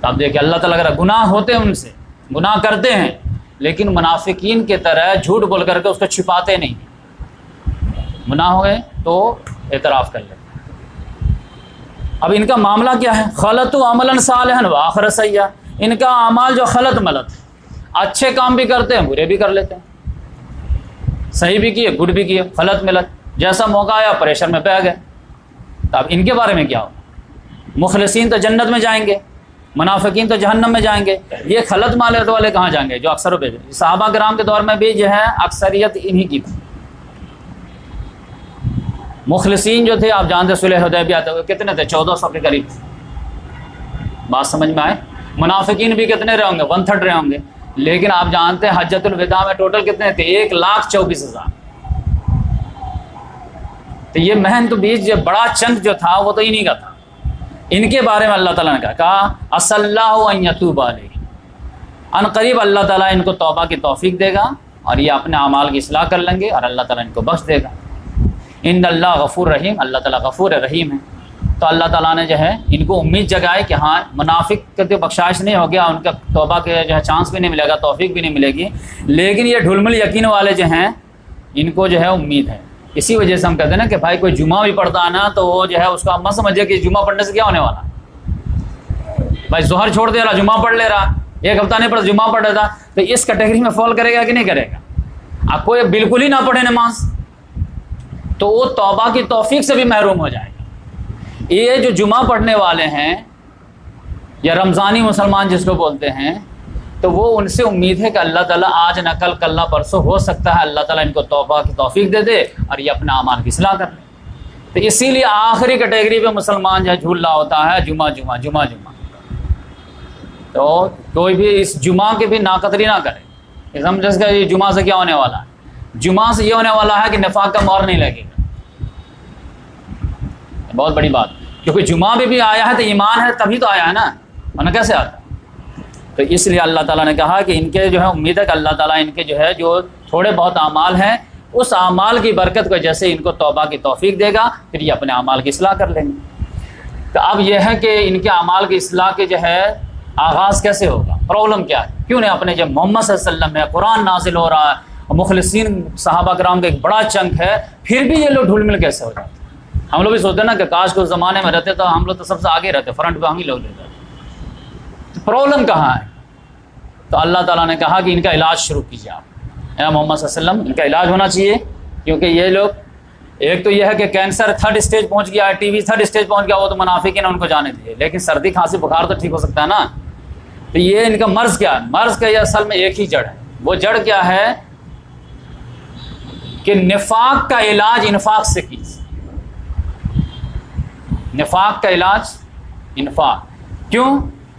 [SPEAKER 2] تو اب دیکھیں اللہ تعالیٰ اگر گناہ ہوتے ہیں ان سے، گناہ کرتے ہیں، لیکن منافقین کی طرح جھوٹ بول کر کے اس کو چھپاتے نہیں، گناہ ہو گئے تو اعتراف کر لیتے ہیں۔ اب ان کا معاملہ کیا ہے؟ خلطوا عملا صالحا وآخر سیئا، ان کا اعمال جو خلط ملط، اچھے کام بھی کرتے ہیں برے بھی کر لیتے ہیں، صحیح بھی کیے گڈ بھی کیے، خلط ملط، جیسا موقع آیا پریشر میں بہ گئے۔ تو اب ان کے بارے میں کیا ہو؟ مخلصین تو جنت میں جائیں گے، منافقین تو جہنم میں جائیں گے، یہ خلط مالت والے کہاں جائیں گے جو اکثر و بیشتر؟ صحابہ کرام کے دور میں بھی جو ہے اکثریت انہی کی تھی۔ مخلصین جو تھے آپ جانتے صلح حدیبیہ کتنے تھے؟ 1400 کے قریب تھے، بات سمجھ میں آئے؟ منافقین بھی کتنے رہے ہوں گے؟ 1/3 رہے ہوں گے، لیکن آپ جانتے ہیں حجۃ الوداع میں ٹوٹل کتنے تھے؟ 1,24,000۔ تو یہ مہن تو بیچ جو بڑا چنک جو تھا وہ تو انہی کا تھا۔ ان کے بارے میں اللہ تعالیٰ نے کہا عسى اللہ ان یتوب علیہم، ان قریب اللہ تعالیٰ ان کو توبہ کی توفیق دے گا اور یہ اپنے اعمال کی اصلاح کر لیں گے اور اللہ تعالیٰ ان کو بخش دے گا۔ ان اللہ غفور رحیم، اللہ تعالیٰ غفور رحیم ہے۔ تو اللہ تعالیٰ نے جو ہے ان کو امید جگائی کہ ہاں منافق کا تو بخشائش نہیں ہو گیا، ان کا توبہ کے جو ہے چانس بھی نہیں ملے گا، توفیق بھی نہیں ملے گی، لیکن یہ ڈھلمل یقین والے جو ہیں ان کو جو ہے امید ہے۔ اسی وجہ سے ہم کہتے ہیں نا کہ بھائی کوئی جمعہ بھی پڑھتا ہے نا تو وہ جو ہے اس کو آپ مت سمجھے کہ جمعہ پڑھنے سے کیا ہونے والا، بھائی ظہر چھوڑ دے رہا جمعہ پڑھ لے رہا، ایک ہفتہ نہیں پڑھتا جمعہ پڑھ رہا، تو اس کیٹیگری میں فال کرے گا کہ نہیں کرے گا؟ آپ کوئی بالکل ہی نہ پڑھے نماز تو وہ توبہ کی توفیق سے بھی محروم ہو جائے گا۔ یہ جو جمعہ پڑھنے والے ہیں یا رمضانی مسلمان جس کو بولتے ہیں، تو وہ ان سے امید ہے کہ اللہ تعالیٰ آج نہ کل کل نہ پرسوں ہو سکتا ہے اللہ تعالیٰ ان کو توبہ کی توفیق دے دے اور یہ اپنا اعمال کی اصلاح کر لے۔ تو اسی لیے آخری کیٹیگری پہ مسلمان جو ہے جھول رہا ہوتا ہے جمعہ جمعہ جمعہ جمعہ۔ تو کوئی بھی اس جمعہ کی بھی ناقدری نہ کرے، سمجھ کہ یہ جمعہ سے کیا ہونے والا ہے؟ جمعہ سے یہ ہونے والا ہے کہ نفاق کا مور نہیں لگے گا، بہت بڑی بات، کیونکہ جمعہ بھی آیا ہے تو ایمان ہے تبھی تو آیا ہے نا، ورنہ کیسے آتا؟ تو اس لیے اللہ تعالیٰ نے کہا کہ ان کے جو ہے امید ہے کہ اللہ تعالیٰ ان کے جو ہے جو تھوڑے بہت اعمال ہیں اس اعمال کی برکت کو جیسے ان کو توبہ کی توفیق دے گا پھر یہ اپنے اعمال کی اصلاح کر لیں گے۔ تو اب یہ ہے کہ ان کے اعمال کی اصلاح کے جو ہے آغاز کیسے ہوگا، پرابلم کیا ہے، کیوں نہیں اپنے جب محمد صلی اللہ علیہ وسلم ہے، قرآن نازل ہو رہا ہے، مخلصین صحابہ کرام کا ایک بڑا چنک ہے، پھر بھی یہ لوگ ڈھول مل کیسے ہو جاتے ہیں؟ ہم لوگ بھی سوچتے ہیں نا کہ کاش کو اس زمانے میں رہتے تو ہم لوگ تو سب سے آگے رہتے، فرنٹ پہ ہم ہی لوگ رہتے۔ تو پرابلم کہاں ہے؟ تو اللہ تعالیٰ نے کہا کہ ان کا علاج شروع کیجیے آپ، اے محمد صلی اللہ علیہ وسلم، ان کا علاج ہونا چاہیے، کیونکہ یہ لوگ ایک تو یہ ہے کہ کینسر 3rd اسٹیج پہنچ گیا ہے، ٹی وی 3rd اسٹیج پہنچ گیا، وہ تو منافقین نے ان کو جانے دیے، لیکن سردی کھانسی بخار تو ٹھیک ہو سکتا ہے نا۔ تو یہ ان کا مرض کیا ہے؟ مرض کا یہ اصل میں ایک ہی جڑ ہے، وہ جڑ کیا ہے کہ نفاق کا علاج انفاق سے کیجیے۔ نفاق کا علاج انفاق، کیوں؟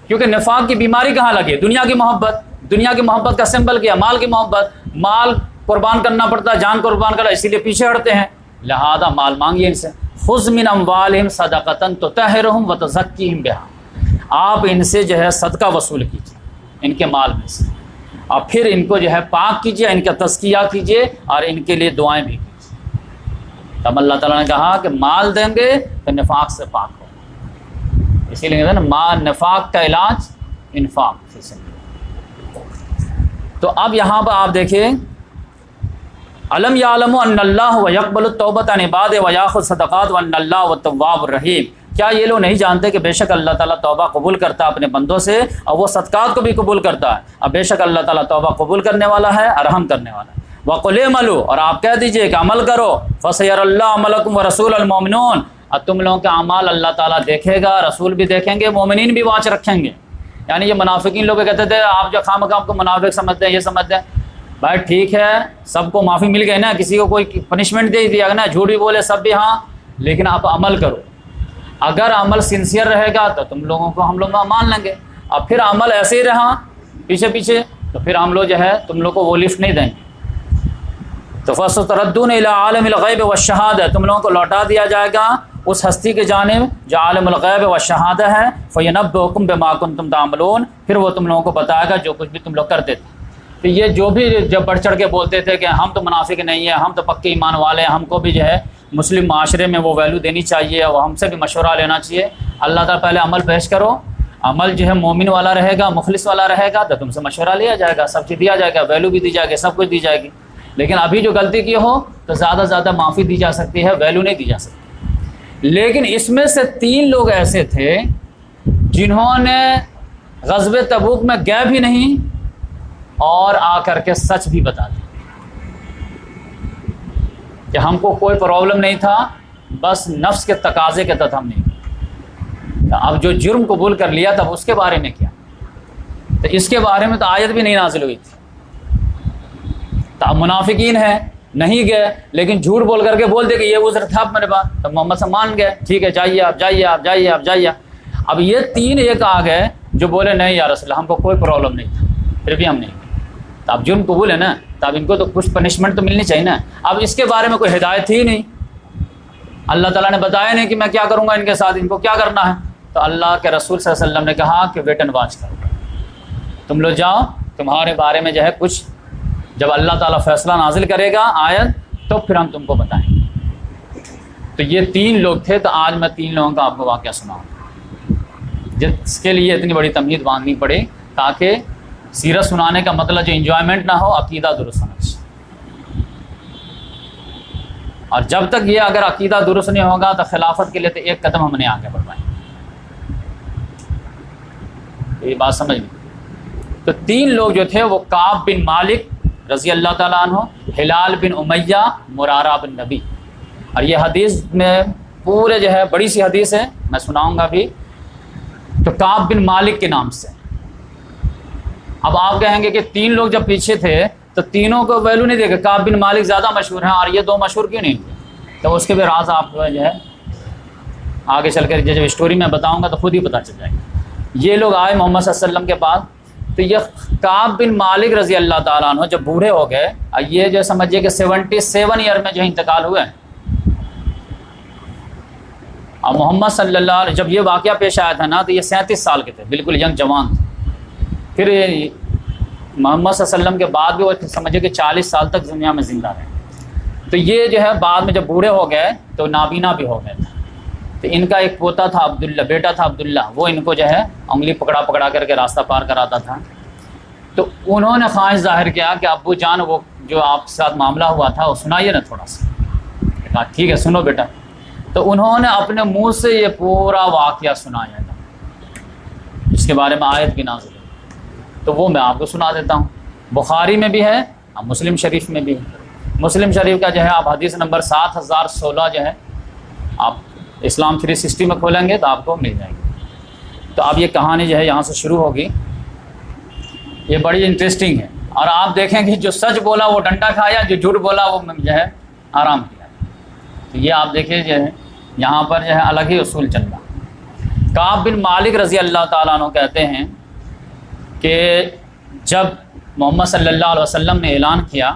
[SPEAKER 2] کیونکہ نفاق کی بیماری کہاں لگی؟ دنیا کی محبت، دنیا کی محبت کا سمبل کیا؟ مال کی محبت، مال قربان کرنا پڑتا ہے، جان قربان کرنا، اسی لیے پیچھے ہٹتے ہیں، لہذا مال مانگیے ان سے۔ خذ من اموالہم صدقۃ تطہرہم وتزکیہم بہا، آپ ان سے جو ہے صدقہ وصول کیجیے ان کے مال میں سے، اور پھر ان کو جو ہے پاک کیجیے، ان کا تزکیہ کیجیے اور ان کے لیے دعائیں بھی کیجیے۔ تب اللہ تعالیٰ نے کہا کہ مال دیں گے تو نفاق سے پاک ہو، اسی لیے کہتے ہیں نا نفاق کا علاج انفاق فی سبیل اللہ۔ تو اب یہاں پر آپ دیکھیں، علم یعلم ان اللہ ویقبل التوبۃ عن عبادہ ویاخذ الصدقات وان اللہ التواب الرحیم، کیا یہ لوگ نہیں جانتے کہ بے شک اللہ تعالیٰ توبہ قبول کرتا ہے اپنے بندوں سے اور وہ صدقات کو بھی قبول کرتا ہے، اور بے شک اللہ تعالیٰ توبہ قبول کرنے والا ہے اور رحم کرنے والا ہے۔ وَقُلِ اعْمَلُوا، اور آپ کہہ دیجئے کہ عمل کرو، فَسَيَرَ اللَّهُ عَمَلَكُمْ وَرَسُولُهُ الْمُؤْمِنُونَ، اور تم لوگوں کے اعمال اللہ تعالیٰ دیکھے گا، رسول بھی دیکھیں گے، مومنین بھی واچ رکھیں گے۔ یعنی یہ منافقین لوگ کہتے تھے آپ جو خامخواہ کو منافق سمجھتے ہیں، یہ سمجھتے ہیں بھائی ٹھیک ہے سب کو معافی مل گئی نا، کسی کو کوئی پنشمنٹ دے دیا نا، جھوٹ بھی بولے سب بھی ہاں، لیکن آپ عمل کرو، اگر عمل سنسیئر رہے گا تو تم لوگوں کو ہم لوگ مان لیں گے، اور پھر عمل ایسے ہی رہا پیچھے پیچھے تو پھر ہم لوگ جو ہے تم لوگ کو وہ لفٹ نہیں دیں گے۔ تو فَسَتُرَدُّونَ إِلَىٰ عَالِمِ الْغَيْبِ وَالشَّهَادَةِ، تم لوگوں کو لوٹا دیا جائے گا اس ہستی کے جانب جو عالم الغیب والشہادہ ہے، فَيُنَبِّئُكُم بِمَا كُنتُمْ تَعْمَلُونَ، پھر وہ تم لوگوں کو بتائے گا جو کچھ بھی تم لوگ کرتے تھے۔ تو یہ جو بھی جب بڑھ چڑھ کے بولتے تھے کہ ہم تو منافق نہیں ہیں، ہم تو پکے ایمان والے ہیں، ہم کو بھی جو ہے مسلم معاشرے میں وہ ویلیو دینی چاہیے اور ہم سے بھی مشورہ لینا چاہیے، اللہ تعالیٰ پہلے عمل پیش کرو، عمل جو ہے مومن والا رہے گا، مخلص والا رہے گا تو تم سے مشورہ لیا جائے گا، سب چیز دیا جائے گا، ویلیو بھی دی جائے گی، سب کچھ دی جائے گی۔ لیکن ابھی جو غلطی کی ہو تو زیادہ سے زیادہ معافی دی جا سکتی ہے، ویلیو نہیں دی جا سکتی۔ لیکن اس میں سے 3 لوگ ایسے تھے جنہوں نے غزوہ تبوک میں گئے بھی نہیں اور آ کر کے سچ بھی بتا دیا کہ ہم کو کوئی پرابلم نہیں تھا، بس نفس کے تقاضے کے تحت ہم نہیں گئے۔ اب جو جرم قبول کر لیا تب اس کے بارے میں کیا؟ تو اس کے بارے میں تو آیت بھی نہیں نازل ہوئی تھی۔ تو اب منافقین ہیں نہیں گئے لیکن جھوٹ بول کر کے بول دے کہ یہ عذر تھا میرے پاس، تب محمد سے مان گئے، ٹھیک ہے جائیے آپ جائیے آپ جائیے آپ جائیے۔ اب یہ 3 ایک آ گئے جو بولے نہیں یا رسول اللہ ہم کو کوئی پرابلم نہیں تھا پھر بھی ہم نہیں گئے۔ تو اب جرم قبول ہے نا، تو اب ان کو تو کچھ پنشمنٹ تو ملنی چاہیے نا۔ اب اس کے بارے میں کوئی ہدایت ہی نہیں، اللہ تعالیٰ نے بتایا نہیں کہ میں کیا کروں گا ان کے ساتھ، ان کو کیا کرنا ہے۔ تو اللہ کے رسول صلی اللہ علیہ وسلم نے کہا کہ ویٹ اینڈ واچ کرو، تم لوگ جاؤ، تمہارے بارے میں جو ہے کچھ جب اللہ تعالیٰ فیصلہ نازل کرے گا آیت تو پھر ہم تم کو بتائیں گے۔ تو یہ 3 لوگ تھے، تو آج میں 3 لوگوں کا آپ کو واقعہ سناؤں جس کے لیے اتنی بڑی تمہید باندھنی پڑے، تاکہ سیرت سنانے کا مطلب جو انجوائمنٹ نہ ہو، عقیدہ درست ہونا چاہیے۔ اور جب تک یہ اگر عقیدہ درست نہیں ہوگا تو خلافت کے لیے تو ایک قدم ہم نے آگے بڑھوائیں۔ یہ بات سمجھ لیں۔ تو 3 لوگ جو تھے وہ کعب بن مالک رضی اللہ تعالیٰ عنہ، ہلال بن امیہ، مرارہ بن نبی۔ اور یہ حدیث میں پورے جو ہے بڑی سی حدیث ہے، میں سناؤں گا بھی۔ تو کعب بن مالک کے نام سے، اب آپ کہیں گے کہ 3 لوگ جب پیچھے تھے تو تینوں کو ویلو نہیں دے گا، کعب بن مالک زیادہ مشہور ہیں اور یہ 2 مشہور کیوں نہیں تھے؟ تو اس کے بھی راز آپ کو جو ہے آگے چل کر جب اسٹوری میں بتاؤں گا تو خود ہی پتہ چل جائے گا۔ یہ لوگ آئے محمد صلی اللہ علیہ وسلم کے پاس، تو یہ کعب بن مالک رضی اللہ تعالیٰ عنہ جب بوڑھے ہو گئے، یہ جو سمجھیے کہ 77 ایئر میں جو انتقال ہوئے، اور محمد صلی اللہ علیہ جب یہ واقعہ پیش آیا تھا نا تو یہ 37 سال کے تھے، بالکل ینگ جوان تھے۔ پھر محمد صلی اللہ علیہ وسلم کے بعد بھی وہ سمجھے کہ 40 سال تک دنیا میں زندہ رہے. تو یہ جو ہے بعد میں جب بوڑھے ہو گئے تو نابینا بھی ہو گئے تھے. تو ان کا ایک پوتا تھا عبداللہ، بیٹا تھا عبداللہ، وہ ان کو جو ہے انگلی پکڑا پکڑا کر کے راستہ پار کراتا تھا. تو انہوں نے خواہش ظاہر کیا کہ ابو جان وہ جو آپ کے ساتھ معاملہ ہوا تھا وہ سنائیے نا تھوڑا سا. کہا ٹھیک ہے سنو بیٹا. تو انہوں نے اپنے منہ سے یہ پورا واقعہ سنایا تھا، اس کے بارے میں آیت بھی نازل ہے. تو وہ میں آپ کو سنا دیتا ہوں. بخاری میں بھی ہے اور مسلم شریف میں بھی ہے. مسلم شریف کا جو ہے آپ حدیث نمبر 7016 جو ہے آپ اسلام 360 میں کھولیں گے تو آپ کو مل جائے گی. تو اب یہ کہانی جو ہے یہاں سے شروع ہوگی. یہ بڑی انٹرسٹنگ ہے، اور آپ دیکھیں کہ جو سچ بولا وہ ڈنڈا کھایا، جو جھوٹ بولا وہ جو ہے آرام کیا. تو یہ آپ دیکھیں جو ہے یہاں پر جو ہے الگ ہی اصول چل رہا. کعب بن مالک رضی اللہ تعالیٰ عنہ کہتے ہیں کہ جب محمد صلی اللہ علیہ وسلم نے اعلان کیا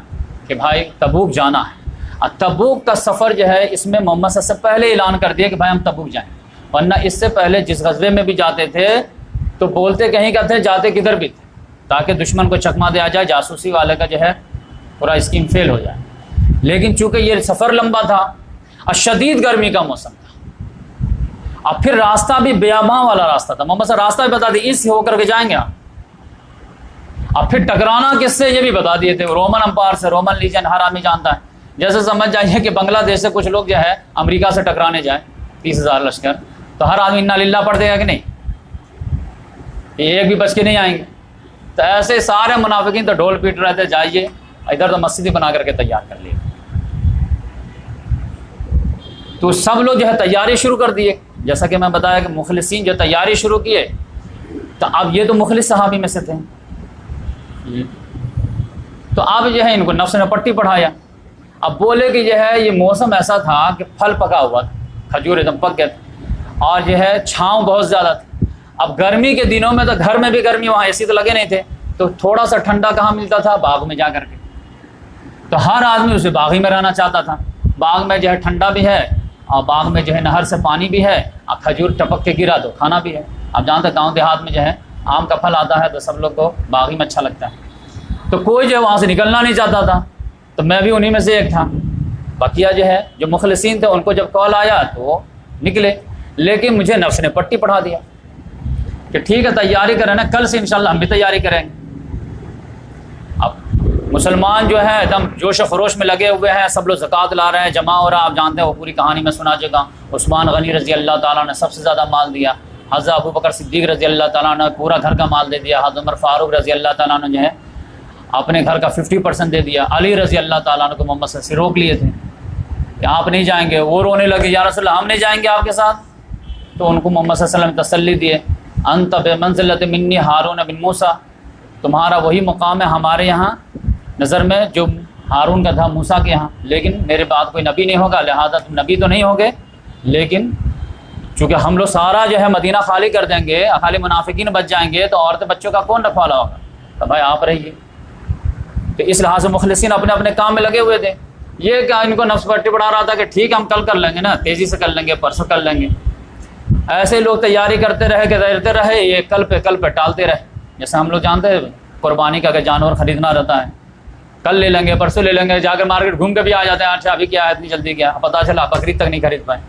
[SPEAKER 2] کہ بھائی تبوک جانا ہے، اور تبوک کا سفر جو ہے اس میں محمد صلی اللہ علیہ وسلم پہلے اعلان کر دیا کہ بھائی ہم تبوک جائیں. ورنہ اس سے پہلے جس غزوے میں بھی جاتے تھے تو بولتے کہیں کا تھے، جاتے کدھر بھی تھے، تاکہ دشمن کو چکما دیا جائے، جاسوسی والے کا جو ہے پورا اسکیم فیل ہو جائے. لیکن چونکہ یہ سفر لمبا تھا اور شدید گرمی کا موسم تھا، اب پھر راستہ بھی بیاباں والا راستہ تھا. محمد صلی اللہ علیہ وسلم راستہ بھی بتا دیے اس ہو کر کے جائیں گے آپ. اب پھر ٹکرانا کس سے یہ بھی بتا دیے تھے، رومن امپائر سے. رومن لیجن ہر آدمی جانتا ہے. جیسے سمجھ جائیے کہ بنگلہ دیش سے کچھ لوگ جو ہے امریکہ سے ٹکرانے جائیں 30,000 لشکر، تو ہر آدمی انا للہ پڑھ دے گا کہ نہیں، ایک بھی بچ کے نہیں آئیں گے. تو ایسے سارے منافقین تو ڈھول پیٹ رہے تھے، جائیے ادھر تو مسجد بنا کر کے تیار کر لیے. تو سب لوگ جو ہے تیاری شروع کر دیے. جیسا کہ میں بتایا کہ مخلصین جو تیاری شروع کیے، تو اب یہ تو مخلص صحابی میں سے تھے. تو اب جو ہے ان کو نفس نے پٹی پڑھایا. اب بولے کہ جو ہے یہ موسم ایسا تھا کہ پھل پکا ہوا تھا، کھجور ایک دم پک گئے تھے، اور جو ہے چھاؤں بہت زیادہ تھی. اب گرمی کے دنوں میں تو گھر میں بھی گرمی، وہاں اے سی تو لگے نہیں تھے، تو تھوڑا سا ٹھنڈا کہاں ملتا تھا؟ باغ میں جا کر کے. تو ہر آدمی اسے باغ ہی میں رہنا چاہتا تھا. باغ میں جو ہے ٹھنڈا بھی ہے، اور باغ میں جو ہے نہر سے پانی بھی ہے، اور کھجور ٹپک کے گرا تو کھانا بھی ہے. اب جہاں تک گاؤں دیہات میں جو ہے آم کا پھل آتا ہے تو سب لوگ کو باغ ہی میں اچھا لگتا ہے. تو کوئی جو ہے وہاں سے نکلنا نہیں چاہتا تھا. تو میں بھی انہی میں سے ایک تھا. بقیہ جو ہے جو مخلصین تھے ان کو جب کال آیا تو وہ نکلے. لیکن مجھے نفس نے پٹی پڑھا دیا کہ ٹھیک ہے تیاری کریں نا، کل سے انشاءاللہ ہم بھی تیاری کریں گے. اب مسلمان جو ہے ایک دم جوش و خروش میں لگے ہوئے ہیں، سب لوگ زکوٰۃ لا رہے ہیں، جمع ہو رہا. آپ جانتے ہیں وہ پوری کہانی میں سنا چکا. عثمان غنی رضی اللہ تعالیٰ نے سب سے زیادہ مال دیا. حضرت ابو بکر صدیق رضی اللہ تعالیٰ نے پورا گھر کا مال دے دیا. حضرت عمر فاروق رضی اللہ تعالیٰ نے جو ہے اپنے گھر کا 50% دے دیا. علی رضی اللہ تعالیٰ نے کو محمد صلی اللہ علیہ وسلم سے روک لیے تھے کہ آپ نہیں جائیں گے. وہ رونے لگے، یا رسول اللہ ہم نہیں جائیں گے آپ کے ساتھ. تو ان کو محمد صلی اللہ علیہ وسلم نے تسلی دیے، انت بمنزلۃ منی ہارون بن موسیٰ، تمہارا وہی مقام ہے ہمارے یہاں نظر میں جو ہارون کا تھا موسیٰ کے یہاں. لیکن میرے بعد کوئی نبی نہیں ہوگا، لہٰذا تم نبی تو نہیں ہوگے، لیکن چونکہ ہم لوگ سارا جو ہے مدینہ خالی کر دیں گے، خالی منافقین بچ جائیں گے، تو عورتیں بچوں کا کون رکھوالا ہوگا؟ تو بھائی آپ رہیے. تو اس لحاظ سے مخلصین اپنے اپنے کام میں لگے ہوئے تھے. یہ کیا ان کو نفس پٹی پڑھا رہا تھا کہ ٹھیک ہے ہم کل کر لیں گے نا، تیزی سے کر لیں گے، پرسوں کر لیں گے. ایسے لوگ تیاری کرتے رہے کہ رہتے رہے، یہ کل پہ ٹالتے رہے. جیسے ہم لوگ جانتے ہیں قربانی کا کہ جانور خریدنا رہتا ہے، کل لے لیں گے، پرسوں لے لیں گے، جا کر مارکیٹ گھوم کے بھی آ جاتے ہیں. اچھا ابھی کیا ہے اتنی جلدی کیا؟ پتہ چلا بقرعید تک نہیں خرید پائے.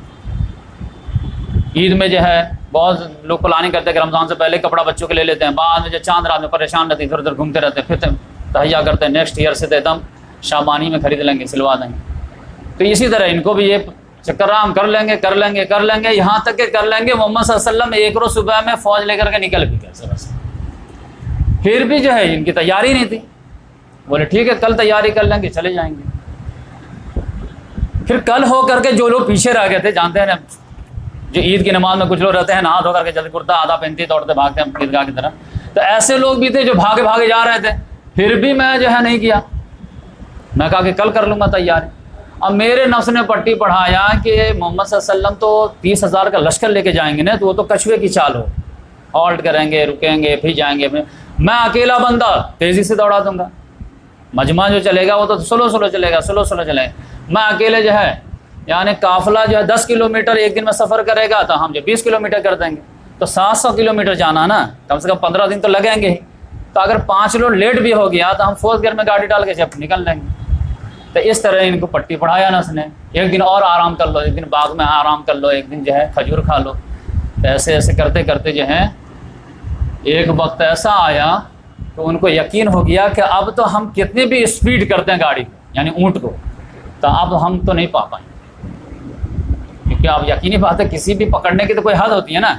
[SPEAKER 2] عید میں جو ہے بہت لوگ پلاننگ کرتے ہیں کہ رمضان سے پہلے کپڑا بچوں کے لے لیتے ہیں، بعد میں جو چاند رات میں پریشان رہتے ہیں، ادھر ادھر گھومتے رہتے ہیں، پھر تہیا کرتے ہیں نیکسٹ ایئر سے تو ایک دم شابانی میں خرید لیں گے، سلوا دیں گے. تو اسی طرح ان کو بھی یہ چکر ہم کر لیں گے یہاں تک کہ کر لیں گے. محمد صلی اللہ علیہ وسلم ایک روز صبح میں فوج لے کر کے نکل بھی گئے صبح سے. پھر بھی جو ہے ان کی تیاری نہیں تھی. بولے ٹھیک ہے کل تیاری کر لیں گے، چلے جائیں گے. پھر کل ہو کر کے جو لوگ پیچھے رہ گئے تھے، جانتے ہیں نا جو عید کی نماز میں کچھ لوگ رہتے ہیں نہا دھو کر کے جلدی کرتا آدھا پہنتے دوڑتے بھاگتے ہیں عیدگاہ کی طرف. تو ایسے لوگ بھی تھے جو بھاگے جا رہے تھے. پھر بھی میں جو ہے نہیں کیا، میں کہا کہ کل کر لوں گا تیاری. اب میرے نفس نے پٹی پڑھایا کہ محمد صلی اللہ علیہ وسلم تو 30,000 کا لشکر لے کے جائیں گے نا، تو وہ تو کچھوے کی چال ہو، ہالٹ کریں گے، رکیں گے، پھر جائیں گے. میں اکیلا بندہ تیزی سے دوڑا دوں گا. مجمع جو چلے گا وہ تو سلو چلے گا. میں اکیلے جو ہے یعنی قافلہ جو ہے 10 کلومیٹر ایک دن میں سفر کرے گا تو ہم جو 20 کلومیٹر کر دیں گے. تو 700 کلومیٹر جانا نا، کم سے کم 15 دن تو لگیں گے. تو اگر 5 لوگ لیٹ بھی ہو گیا تو ہم 4th گیئر میں گاڑی ڈال کے جب نکل لیں گے۔ تو اس طرح ان کو پٹی پڑھایا نا اس نے، ایک دن اور آرام کر لو، ایک دن باغ میں آرام کر لو، ایک دن جو ہے کھجور کھا لو۔ تو ایسے ایسے کرتے کرتے جو ہے ایک وقت ایسا آیا تو ان کو یقین ہو گیا کہ اب تو ہم کتنی بھی اسپیڈ کرتے ہیں گاڑی کو، یعنی اونٹ کو، تو اب ہم تو نہیں پا پائیں، کیونکہ اب یقینی بات ہے کسی بھی پکڑنے کی تو کوئی حد ہوتی ہے نا۔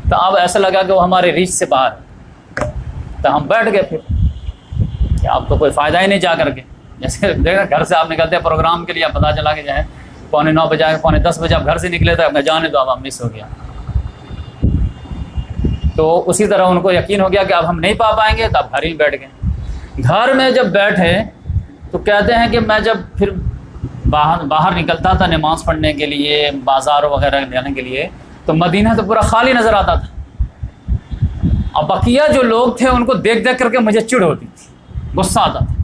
[SPEAKER 2] تو اب ایسا لگا کہ وہ ہمارے ریچ سے باہر ہے، تو ہم بیٹھ گئے پھر کہ اب تو کوئی فائدہ ہی نہیں جا کر کے۔ جیسے دیکھا گھر سے آپ نکلتے ہیں پروگرام کے لیے، پتہ چلا کہ جو ہے 9:15 بجے 9:45 بجے آپ گھر سے نکلے تھے، میں جانے دو اب مس ہو گیا۔ تو اسی طرح ان کو یقین ہو گیا کہ اب ہم نہیں پا پائیں گے، تو اب گھر ہی بیٹھ گئے۔ گھر میں جب بیٹھے تو کہتے ہیں کہ میں جب پھر باہر نکلتا تھا نماز پڑھنے کے لیے، بازار وغیرہ جانے کے لیے، تو مدینہ تو پورا خالی نظر آتا تھا، اور بقیہ جو لوگ تھے ان کو دیکھ دیکھ کر کے مجھے چڑ ہوتی تھی، غصہ آتا تھا،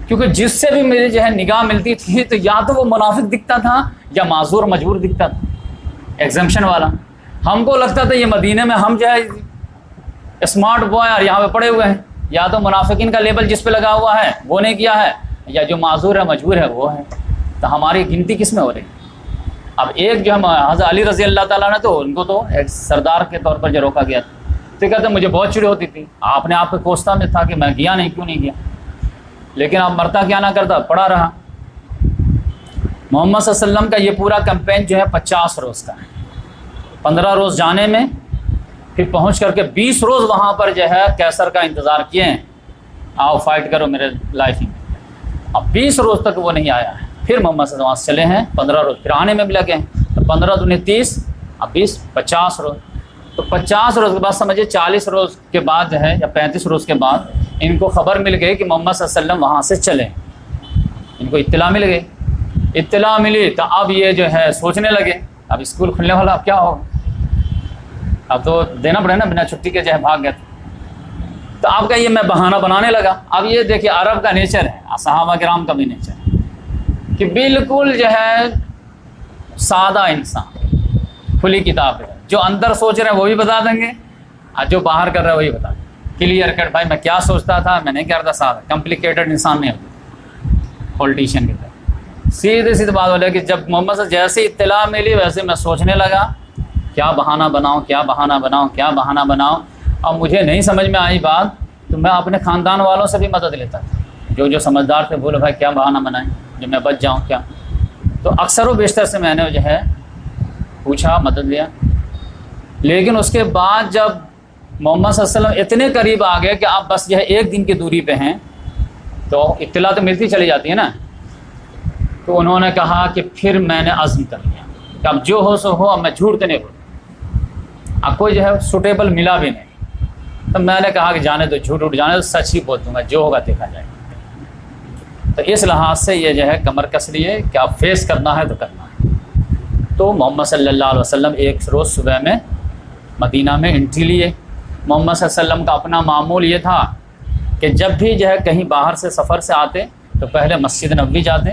[SPEAKER 2] کیونکہ جس سے بھی میری جو ہے نگاہ ملتی تھی تو یا تو وہ منافق دکھتا تھا یا معذور مجبور دکھتا تھا، ایگزمپشن والا۔ ہم کو لگتا تھا یہ مدینے میں ہم جو ہے اسمارٹ بوائے اور یہاں پہ پڑے ہوئے ہیں، یا تو منافقین کا لیبل جس پہ لگا ہوا ہے وہ نہیں کیا ہے، یا جو معذور ہے مجبور ہے وہ ہے، تو ہماری گنتی کس میں ہو رہی؟ اب ایک جو ہم حضرت علی رضی اللہ تعالیٰ نے تو ان کو تو ایک سردار کے طور پر جو روکا گیا تھا، تو کہتے مجھے بہت چڑ ہوتی تھی، آپ نے آپ پہ کوستا میں تھا کہ میں گیا نہیں، کیوں نہیں گیا، لیکن اب مرتا کیا نہ کرتا، پڑا رہا۔ محمد صلی اللہ علیہ وسلم کا یہ پورا کیمپین جو ہے 50 روز کا ہے، 15 روز جانے میں، پھر پہنچ کر کے 20 روز وہاں پر جو ہے کیسر کا انتظار کیے ہیں، آؤ فائٹ کرو میرے لائف میں۔ اب 20 روز تک وہ نہیں آیا ہے، پھر محمد صلی اللہ علیہ وسلم چلے ہیں 15 روز، پھر آنے میں بھی لگے ہیں، تو 15 دنے 30، اب 20 50 روز، تو 50 روز کے بعد سمجھے 40 روز کے بعد جو ہے یا 35 روز کے بعد ان کو خبر مل گئی کہ محمد صلی اللہ علیہ وسلم وہاں سے چلے، ان کو اطلاع مل گئی، اطلاع ملی تو اب یہ جو ہے سوچنے لگے اب اسکول کھلنے والا، اب کیا ہوگا، اب تو دینا پڑے نا، بنا چھٹی کے جو ہے بھاگ گئے تھے۔ تو آپ کا یہ میں بہانہ بنانے لگا۔ اب یہ دیکھیے عرب کا نیچر ہے، صحابہ کرام کا بھی نیچر ہے کہ بالکل جو ہے سادہ انسان، کھلی کتاب ہے، جو اندر سوچ رہے ہیں وہ بھی بتا دیں گے اور جو باہر کر رہے ہیں وہی بتا دیں گے، کلیئر کٹ، بھائی میں کیا سوچتا تھا، میں نہیں کرتا، سادہ کمپلیکیٹڈ انسان نہیں ہوتا پولیٹیشین کی طرح۔ سیدھے سیدھے بات بولے کہ جب محمد سے جیسی اطلاع ملی ویسے میں سوچنے لگا کیا بہانہ بناؤں، کیا بہانہ بناؤں، کیا بہانہ بناؤں۔ اب مجھے نہیں سمجھ میں آئی بات تو میں اپنے خاندان والوں سے بھی مدد لیتا تھا، جو سمجھدار تھے، بولو بھائی کیا بہانہ بنائیں جو میں بچ جاؤں کیا، تو اکثر و بیشتر سے میں نے جو ہے پوچھا، مدد لیا۔ لیکن اس کے بعد جب محمد صلی اللہ علیہ وسلم اتنے قریب آ گئے کہ آپ بس جو ہے 1 دن کی دوری پہ ہیں، تو اطلاع تو ملتی چلی جاتی ہے نا، تو انہوں نے کہا کہ پھر میں نے عزم کر لیا کہ اب جو ہو سو ہو، اب میں جھوٹ تو نہیں بولوں، اب کوئی جو ہے سوٹیبل ملا بھی نہیں، تو میں نے کہا کہ جانے دو، جھوٹ اٹھ جانے دو، سچ ہی بول دوں گا، جو ہوگا دیکھا جائے گا۔ تو اس لحاظ سے یہ جو ہے کمر کس لیے کہ آپ فیس کرنا ہے تو کرنا ہے۔ تو محمد صلی اللہ علیہ وسلم ایک روز صبح میں مدینہ میں انٹری لیے۔ محمد صلی اللہ علیہ وسلم کا اپنا معمول یہ تھا کہ جب بھی جو ہے کہیں باہر سے سفر سے آتے تو پہلے مسجد نبوی جاتے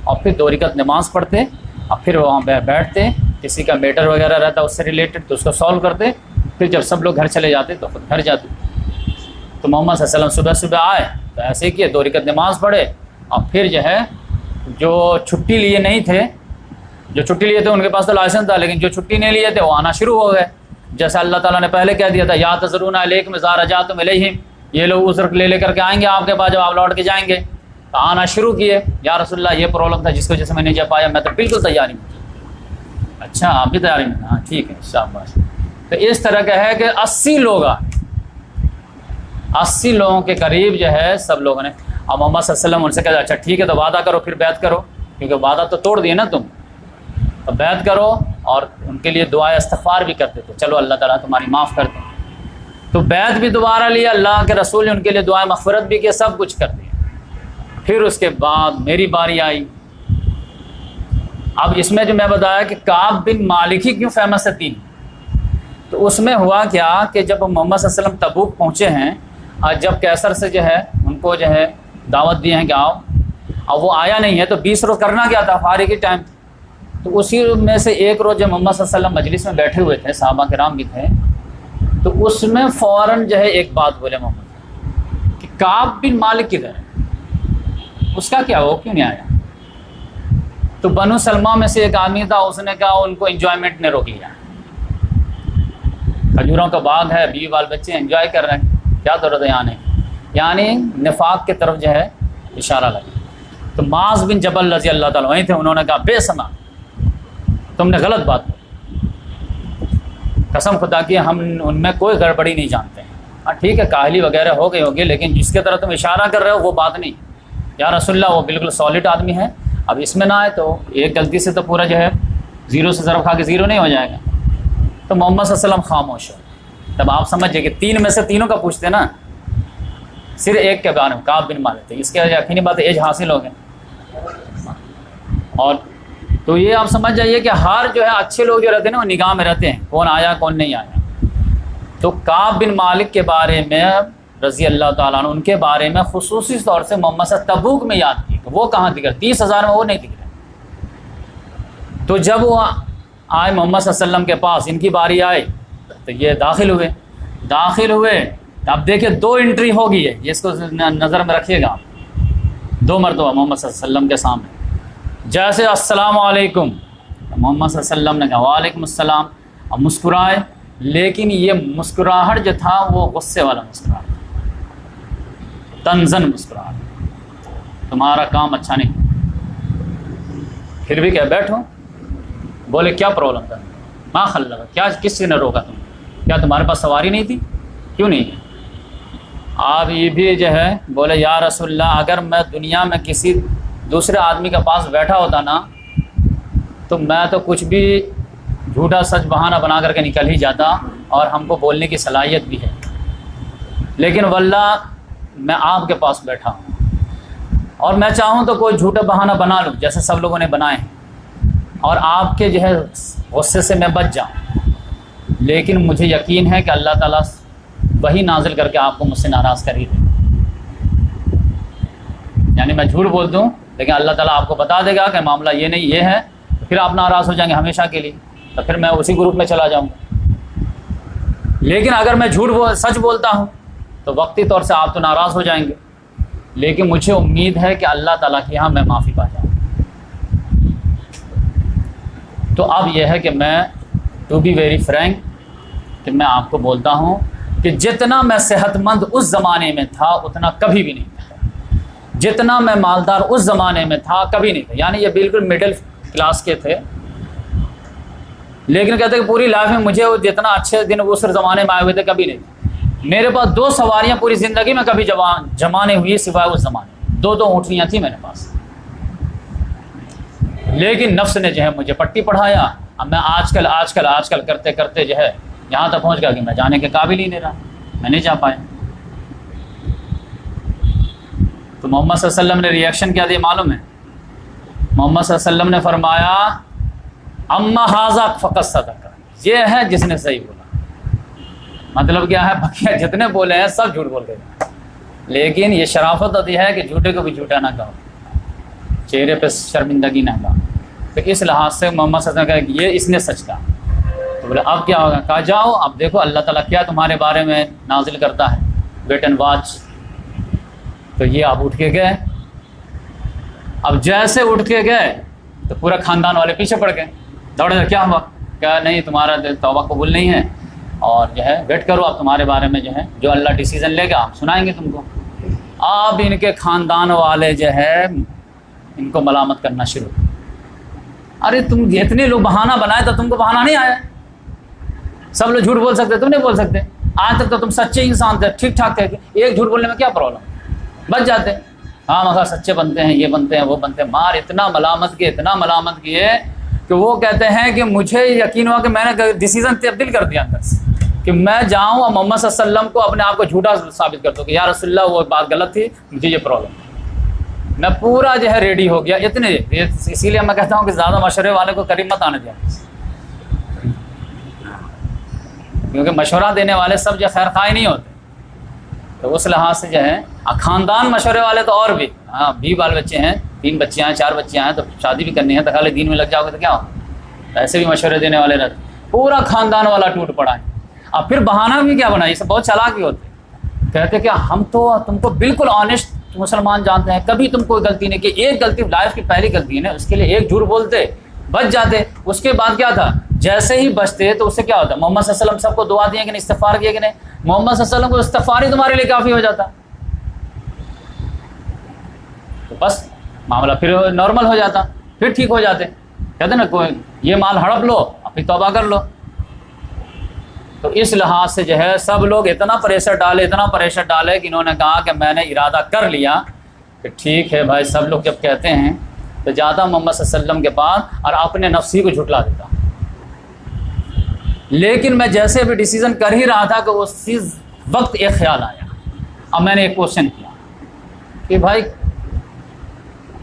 [SPEAKER 2] اور پھر 2 رکعت نماز پڑھتے اور پھر وہاں بیٹھتے، کسی کا میٹر وغیرہ رہتا اس سے ریلیٹڈ تو اس کو سولو کرتے، پھر جب سب لوگ گھر چلے جاتے تو خود گھر جاتے۔ تو محمد صلی اللہ علیہ وسلم صبح صبح آئے تو ایسے ہی کیے، 2 رکعت نماز پڑھے اور پھر جو ہے جو چھٹی لیے نہیں تھے، جو چھٹی لیے تھے ان کے پاس تو لائسنس تھا، لیکن جو چھٹی نہیں لیے تھے وہ آنا شروع ہو گئے، جیسا اللہ تعالیٰ نے پہلے کہہ دیا تھا یا تذرون علیکم اذا رجعتم الیہم، یہ لوگ عذر لے کر کے آئیں گے آپ کے پاس جب آپ لوٹ کے جائیں گے۔ تو آنا شروع کیے، یا رسول اللہ یہ پرابلم تھا جس کی وجہ سے میں نہیں جا پایا، میں تو بالکل تیاری میں تھی۔ اچھا آپ بھی تیاری میں؟ ہاں ٹھیک ہے شاباش۔ تو اس طرح کا ہے کہ 80 لوگ آئے، 80 لوگوں کے قریب جو ہے سب لوگوں نے، اب محمد صلی اللہ علیہ وسلم ان سے کہا اچھا ٹھیک ہے تو وعدہ کرو پھر بیعت کرو، کیونکہ وعدہ تو توڑ دیے نا تم، تو بیعت کرو، اور ان کے لیے دعائے استغفار بھی کرتے تھے، چلو اللہ تعالیٰ تمہاری معاف کر دیں۔ تو بیعت بھی دوبارہ لیا، اللہ کے رسول نے ان کے لیے دعائیں مغفرت بھی کی، سب کچھ کر دیا۔ پھر اس کے بعد میری باری آئی۔ اب اس میں جو میں بتایا کہ کعب بن مالک ہی کیوں فیمس ہے 3، تو اس میں ہوا کیا کہ جب محمد صلی اللہ علیہ وسلم تبوک پہنچے ہیں اور جب کیسر سے جو ہے ان کو جو ہے دعوت دی ہے کہ آؤ، اور وہ آیا نہیں ہے تو 20 روز کرنا کیا تھا، فارغ ٹائم، تو اسی میں سے ایک روز جب محمد صلی اللہ علیہ وسلم مجلس میں بیٹھے ہوئے تھے، صحابہ کرام بھی تھے، تو اس میں فوراً جو ہے ایک بات بولے محمد کہ کعب بن مالک کدھر ہے، اس کا کیا ہو، کیوں نہیں آیا؟ تو بنو سلمہ میں سے ایک آدمی تھا، اس نے کہا ان کو انجوائمنٹ نے روک لیا، کھجوروں کا باغ ہے، بیوی بال بچے انجوائے کر رہے ہیں، کیا ضرورت ہے آنے، یعنی نفاق کی طرف جو ہے اشارہ لگا۔ تو معاذ بن جبل رضی اللہ تعالیٰ وہیں تھے، انہوں نے کہا بے سما، تم نے غلط بات کی، قسم خدا کی ہم ان میں کوئی گڑبڑی نہیں جانتے ہیں۔ ہاں ٹھیک ہے کاہلی وغیرہ ہو گئی ہوگی، لیکن جس کی طرح تم اشارہ کر رہے ہو وہ بات نہیں، یا رسول اللہ وہ بالکل سالڈ آدمی ہے، اب اس میں نہ آئے تو ایک غلطی سے تو پورا جو ہے زیرو سے ضرب کھا کے زیرو نہیں ہو جائے گا۔ تو محمد صلی اللہ علیہ وسلم خاموش ہو۔ تب آپ سمجھے کہ تین میں سے تینوں کا پوچھتے نا، صرف ایک کے بارے میں کعب بن مالک تھے، اس کے یقینی بات ہے ایج حاصل ہو گئے۔ اور تو یہ آپ سمجھ جائیے کہ ہر جو ہے اچھے لوگ جو رہتے ہیں نا وہ نگاہ میں رہتے ہیں، کون آیا کون نہیں آیا۔ تو کعب بن مالک کے بارے میں رضی اللہ تعالیٰ عنہ، ان کے بارے میں خصوصی طور سے محمد صلی اللہ علیہ وسلم تبوک میں یاد کی کہ وہ کہاں دکھ رہے، 30,000 میں وہ نہیں دکھ رہے۔ تو جب وہ آئے محمد صلی اللہ علیہ وسلم کے پاس، ان کی باری آئی تو یہ داخل ہوئے۔ اب دیکھیں 2 انٹری ہو گئی ہے، یہ اس کو نظر میں رکھیے گا، 2 مرتبہ محمد صلی اللہ علیہ وسلم کے سامنے جیسے السلام علیکم، محمد صلی اللہ علیہ وسلم نے کہا وعلیکم السلام، اب مسکرائے، لیکن یہ مسکراہٹ جو تھا وہ غصے والا مسکراہٹ، تنزن مسکراہٹ، تمہارا کام اچھا نہیں، پھر بھی کیا بیٹھو، بولے کیا پرابلم تھا، ما خلّا، کیا کس سے نے روکا تم، کیا تمہارے پاس سواری نہیں تھی، کیوں نہیں ہے؟ آپ یہ بھی جو ہے بولے یا رسول اللہ اگر میں دنیا میں کسی دوسرے آدمی کے پاس بیٹھا ہوتا نا تو میں تو کچھ بھی جھوٹا سچ بہانہ بنا کر کے نکل ہی جاتا، اور ہم کو بولنے کی صلاحیت بھی ہے، لیکن واللہ میں آپ کے پاس بیٹھا ہوں اور میں چاہوں تو کوئی جھوٹا بہانہ بنا لوں جیسے سب لوگوں نے بنائے ہیں، اور آپ کے جو ہے غصے سے میں بچ جاؤں، لیکن مجھے یقین ہے کہ اللہ تعالیٰ وہی نازل کر کے آپ کو مجھ سے ناراض کر ہی دے، یعنی میں جھوٹ بول دوں لیکن اللہ تعالیٰ آپ کو بتا دے گا کہ معاملہ یہ نہیں یہ ہے، پھر آپ ناراض ہو جائیں گے ہمیشہ کے لیے، تو پھر میں اسی گروپ میں چلا جاؤں گا۔ لیکن اگر میں سچ بولتا ہوں تو وقتی طور سے آپ تو ناراض ہو جائیں گے، لیکن مجھے امید ہے کہ اللہ تعالیٰ کے یہاں میں معافی پا جاؤں۔ تو اب یہ ہے کہ میں ٹو بی ویری فرینک کہ میں آپ کو بولتا ہوں کہ جتنا میں صحت مند اس زمانے میں تھا اتنا کبھی بھی نہیں تھا، جتنا میں مالدار اس زمانے میں تھا کبھی نہیں تھا، یعنی یہ بالکل مڈل کلاس کے تھے، لیکن کہتے ہیں کہ پوری لائف میں مجھے وہ جتنا اچھے دن اس زمانے میں آئے ہوئے تھے کبھی نہیں تھے۔ میرے پاس 2 سواریاں پوری زندگی میں کبھی جمع نہیں ہوئی سوائے اس زمانے، 2 اونٹنیاں تھیں میرے پاس، لیکن نفس نے جو ہے مجھے پٹی پڑھایا، اب میں آج کل کرتے کرتے جو ہے یہاں تک پہنچ گیا کہ میں جانے کے قابل ہی نہیں رہا، میں نہیں جا پایا۔ تو محمد صلی اللہ علیہ وسلم نے ریئیکشن کیا دیا معلوم ہے؟ محمد صلی اللہ علیہ وسلم نے فرمایا اما ھذا فقط صدق، یہ ہے جس نے صحیح بولا، مطلب کیا ہے بقیہ جتنے بولے ہیں سب جھوٹ بول گئے، لیکن یہ شرافت ہوتی ہے کہ جھوٹے کو بھی جھوٹا نہ کہو، چہرے پہ شرمندگی نہ لاؤ۔ تو اس لحاظ سے محمد صلی اللہ علیہ وسلم نے کہا کہ یہ اس نے سچ کہا، تو بولے اب کیا ہوگا؟ کہا جاؤ اب دیکھو اللہ تعالیٰ کیا تمہارے بارے میں نازل کرتا ہے، ویٹ اینڈ واچ۔ تو یہ آپ اٹھ کے گئے، اب جیسے اٹھ کے گئے تو پورا خاندان والے پیچھے پڑ گئے، دوڑے کیا ہوا؟ کیا نہیں تمہارا توبہ قبول نہیں ہے، اور جو ہے ویٹ کرو اب تمہارے بارے میں جو ہے جو اللہ ڈیسیزن لے گا ہم سنائیں گے تم کو۔ اب ان کے خاندان والے جو ہے ان کو ملامت کرنا شروع، ارے تم اتنے لوگ بہانہ بنائے تو تم کو بہانہ نہیں آیا، سب لوگ جھوٹ بول سکتے تم نہیں بول سکتے، آج تک تو تم سچے انسان تھے، ٹھیک ٹھاک تھے، ایک جھوٹ بولنے میں کیا پرابلم، بچ جاتے، ہاں مگر سچے بنتے ہیں، یہ بنتے ہیں وہ بنتے ہیں، مار اتنا ملامت کیے کہ وہ کہتے ہیں کہ مجھے یقین ہوا کہ میں نے ڈیسیزن تبدیل کر دیا اندر سے کہ میں جاؤں اور محمد صلی اللہ علیہ وسلم کو اپنے آپ کو جھوٹا ثابت کر دوں کہ یا رسول اللہ وہ بات غلط تھی، مجھے یہ پرابلم ہے، میں پورا جو ہے ریڈی ہو گیا اتنے، اسی لیے میں کہتا ہوں کہ زیادہ مشورے والے کو قریب مت آنے دیا، کیونکہ مشورہ دینے والے سب جو خیر خواہ نہیں ہوتے، تو اس لحاظ سے جو ہے خاندان مشورے والے تو اور بھی، ہاں 20 بال بچے ہیں، 3 بچیاں ہیں 4 بچیاں ہیں، تو شادی بھی کرنی ہے تو خالی دین میں لگ جاؤ گے تو کیا ہوگا، ایسے بھی مشورے دینے والے رہتے، پورا خاندان والا ٹوٹ پڑا ہے۔ اب پھر بہانہ بھی کیا بنا، یہ سب بہت چالاک بھی ہوتے ہیں، کہتے کہ ہم تو تم کو بالکل آنےسٹ مسلمان جانتے ہیں، کبھی تم کوئی غلطی نہیں کی، ایک غلطی لائف کی پہلی غلطی ہے نا، اس کے لیے ایک جھوٹ بولتے بچ جاتے، اس کے بعد کیا تھا، جیسے ہی بچتے تو اس سے کیا ہوتا، محمد صلی اللہ علیہ وسلم سب کو دعا دیے کہ نہیں، استغفار کیے کہ نہیں، محمد صلی اللہ علیہ وسلم کو استغفار ہی تمہارے لیے کافی ہو جاتا، تو بس معاملہ پھر نارمل ہو جاتا، پھر ٹھیک ہو جاتے، کہتے نا کوئی یہ مال ہڑپ لو پھر توبہ کر لو۔ تو اس لحاظ سے جو ہے سب لوگ اتنا پریشر ڈالے کہ انہوں نے کہا کہ میں نے ارادہ کر لیا کہ ٹھیک ہے بھائی، سب لوگ جب کہتے ہیں تو جاتا محمد صلی اللہ علیہ وسلم کے پاس اور اپنے نفسی کو جھٹلا دیتا، لیکن میں جیسے بھی ڈیسیژن کر ہی رہا تھا کہ اسی وقت ایک خیال آیا، اب میں نے ایک کوشچن کیا کہ بھائی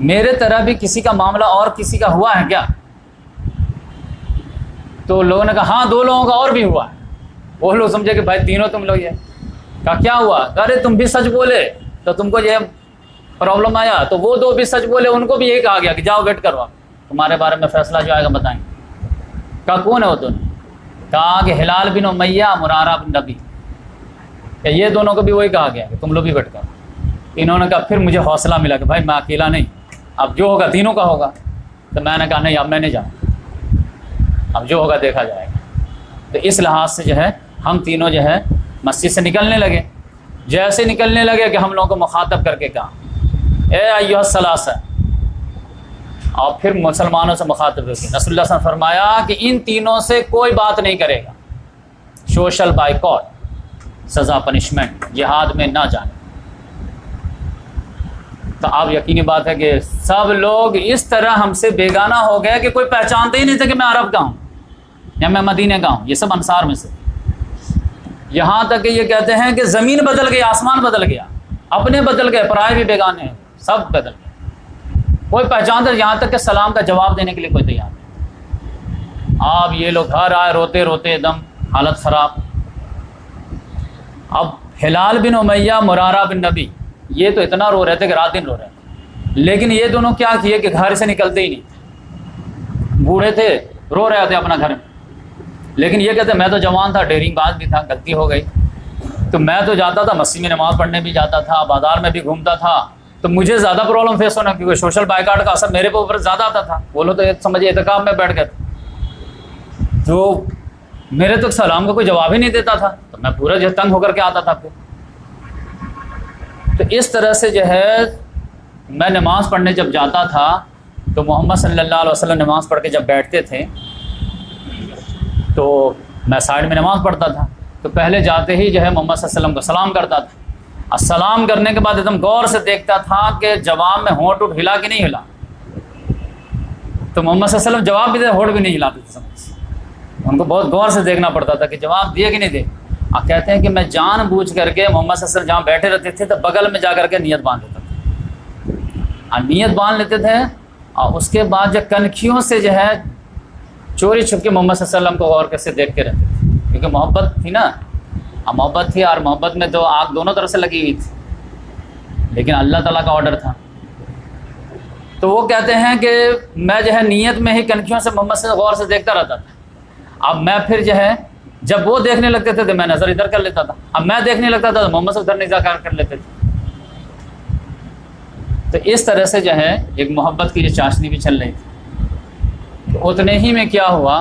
[SPEAKER 2] میرے طرح بھی کسی کا معاملہ اور کسی کا ہوا ہے کیا؟ تو لوگوں نے کہا ہاں 2 لوگوں کا اور بھی ہوا ہے، وہ لوگ سمجھے کہ بھائی تینوں تم لوگ، یہ کہا کیا ہوا، ارے تم بھی سچ بولے تو تم کو یہ پرابلم آیا، تو وہ 2 بھی سچ بولے، ان کو بھی یہی کہا گیا کہ جاؤ ویٹ کرو، تمہارے بارے میں فیصلہ جو آئے گا بتائیں گے۔ کہا کون ہے وہ دونوں؟ کہا کہ ہلال بن امیہ، مرارہ بن نبی، کہ یہ دونوں کو بھی وہی کہا گیا کہ تم لوگ بھی ویٹ کرو۔ انہوں نے کہا پھر مجھے حوصلہ ملا کہ بھائی میں اکیلا نہیں، اب جو ہوگا تینوں کا ہوگا، تو میں نے کہا نہیں اب میں نہیں جاؤں، اب جو ہوگا دیکھا جائے گا۔ تو اس لحاظ سے جو ہے ہم تینوں جو ہے مسجد سے نکلنے لگے، جیسے نکلنے لگے کہ ہم لوگوں کو مخاطب کر کے کہا اے ایھا الثلاثہ، اور پھر مسلمانوں سے مخاطب ہوئے، رسول اللہ صلی اللہ علیہ وسلم فرمایا کہ ان تینوں سے کوئی بات نہیں کرے گا، سوشل بائیکاٹ، سزا پنشمنٹ، جہاد میں نہ جانے۔ تو اب یقینی بات ہے کہ سب لوگ اس طرح ہم سے بیگانہ ہو گئے کہ کوئی پہچانتے ہی نہیں تھے کہ میں عرب کا ہوں یا میں مدینے کا ہوں، یہ سب انصار میں سے، یہاں تک کہ یہ کہتے ہیں کہ زمین بدل گئی، آسمان بدل گیا، اپنے بدل گئے، پرائے بھی بیگانے ہیں، سب بدل گئے، کوئی پہچانتا، یہاں تک کہ سلام کا جواب دینے کے لیے کوئی تیار نہیں۔ اب یہ لوگ گھر آئے روتے روتے، ایک دم حالت خراب۔ اب ہلال بن امیہ، مرارہ بن نبی، یہ تو اتنا رو رہے تھے کہ رات دن رو رہے تھے، لیکن یہ دونوں کیا کیے کہ گھر سے نکلتے ہی نہیں، بوڑھے تھے رو رہے تھے اپنا گھر میں، لیکن یہ کہتے میں تو جوان تھا، ڈیرنگ باز بھی تھا، غلطی ہو گئی، تو میں تو جاتا تھا مسجد میں نماز پڑھنے بھی جاتا تھا، بازار میں بھی گھومتا تھا، تو مجھے زیادہ پرابلم فیس ہونا، کیونکہ سوشل بائیکاٹ کا اثر میرے اوپر زیادہ آتا تھا، وہ لوگ تو سمجھے اعتکاف میں بیٹھ گئے تھے، تو میرے تو سلام کا کوئی جواب ہی نہیں دیتا تھا، تو میں پورا جو تنگ ہو کر کے آتا تھا پھر۔ تو اس طرح سے جو ہے میں نماز پڑھنے جب جاتا تھا تو محمد صلی اللہ علیہ وسلم نماز پڑھ کے جب بیٹھتے تھے تو میں سائڈ میں نماز پڑھتا تھا، تو پہلے جاتے ہی جو ہے محمد صلی اللہ علیہ وسلم کو سلام کرتا تھا، اور سلام کرنے کے بعد ایک دم غور سے دیکھتا تھا کہ جواب میں ہونٹ اٹھ ہلا کہ نہیں ہلا، تو محمد صلی اللہ علیہ وسلم جواب بھی دے، ہونٹ بھی نہیں ہلاتے تھے، سمجھ، ان کو بہت غور سے دیکھنا پڑتا تھا کہ جواب دیا کہ نہیں دے۔ اور کہتے ہیں کہ میں جان بوجھ کر کے محمد صلی اللہ علیہ وسلم جہاں بیٹھے رہتے تھے تو بغل میں جا کر کے نیت باندھ دیتا تھا، اور نیت باندھ لیتے تھے، اور اس کے بعد جو کنکھیوں سے جو ہے چوری چھپ کے محمد صلی اللہ علیہ وسلم کو غور سے دیکھ کے رہتے تھے، کیونکہ محبت تھی نا، محبت تھی، اور محبت میں تو آگ دونوں طرف سے لگی ہوئی تھی، لیکن اللہ تعالیٰ کا آرڈر تھا۔ تو وہ کہتے ہیں کہ میں جو ہے نیت میں ہی کنکھیوں سے محمد سے غور سے دیکھتا رہتا تھا، اب میں پھر جو ہے جب وہ دیکھنے لگتے تھے تو میں نظر ادھر کر لیتا تھا، اب میں دیکھنے لگتا تھا تو محمد سے ادھر نظر کر لیتے تھے۔ تو اس طرح سے جو ہے ایک محبت کی جو چاشنی بھی چل رہی تھی۔ تو اتنے ہی میں کیا ہوا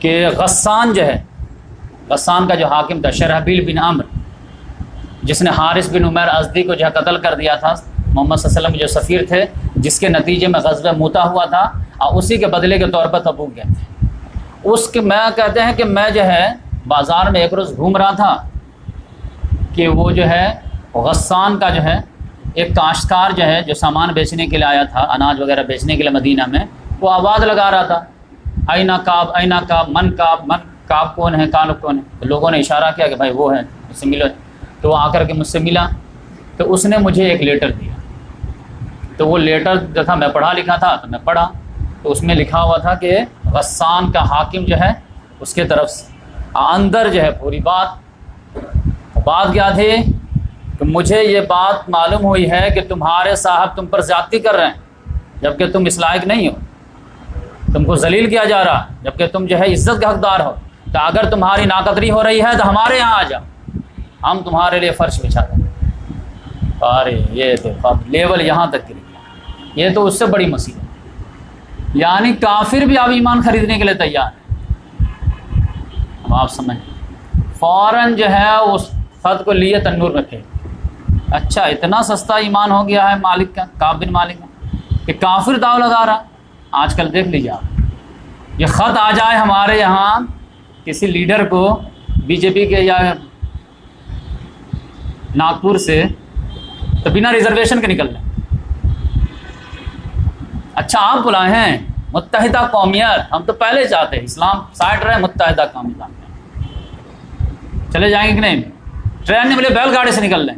[SPEAKER 2] کہ غسان جو ہے، غسان کا جو حاکم تھا شرحبیل بن عمرو، جس نے حارث بن عمیر ازدی کو جو ہے قتل کر دیا تھا، محمد صلی اللہ علیہ وسلم جو سفیر تھے، جس کے نتیجے میں غزوہ موتا ہوا تھا، اور اسی کے بدلے کے طور پر تبوک گئے تھے۔ اس کے میں کہتے ہیں کہ میں جو ہے بازار میں ایک روز گھوم رہا تھا کہ وہ جو ہے غسان کا جو ہے ایک کاشتکار جو ہے جو سامان بیچنے کے لیے آیا تھا، اناج وغیرہ بیچنے کے لیے مدینہ میں، وہ آواز لگا رہا تھا اینا کعب اینا کعب، من کعب کون ہے، کالب کون ہے؟ تو لوگوں نے اشارہ کیا کہ بھائی وہ ہے، مجھ سے ملو، تو وہ آ کر کے مجھ سے ملا، تو اس نے مجھے ایک لیٹر دیا، تو وہ لیٹر جو تھا میں پڑھا لکھا تھا تو میں پڑھا، تو اس میں لکھا ہوا تھا کہ غسان کا حاکم جو ہے اس کے طرف سے اندر جو ہے پوری بات کیا تھی کہ مجھے یہ بات معلوم ہوئی ہے کہ تمہارے صاحب تم پر زیادتی کر رہے ہیں جبکہ تم اس لائق نہیں ہو، تم کو ذلیل کیا جا رہا جبکہ تم جو ہے عزت کے حقدار ہو، تو اگر تمہاری ناقدری ہو رہی ہے تو ہمارے یہاں آ جاؤ، ہم تمہارے لیے فرش بچھا دیں۔ ارے یہ دیکھو اب لیول یہاں تک گر گیا، یہ تو اس سے بڑی مصیبت، یعنی کافر بھی اب ایمان خریدنے کے لیے تیار ہے۔ اب آپ سمجھ فوراً جو ہے اس خط کو لیے تنور میں پھینک، اچھا اتنا سستا ایمان ہو گیا ہے مالک کا، کعب بن مالک کا، کہ کافر داؤ لگا رہا۔ آج کل دیکھ لیجیے آپ، یہ خط آ جائے ہمارے یہاں کسی لیڈر کو بی جے پی کے یا ناگپور سے، تو بنا ریزرویشن کے نکل لیں۔ اچھا آپ بلائے ہیں متحدہ قومیت، ہم تو پہلے چاہتے ہیں اسلام سائڈ رہے، متحدہ قومیت چلے جائیں گے کہ نہیں؟ ٹرین میں بولے بیل گاڑی سے نکل لیں،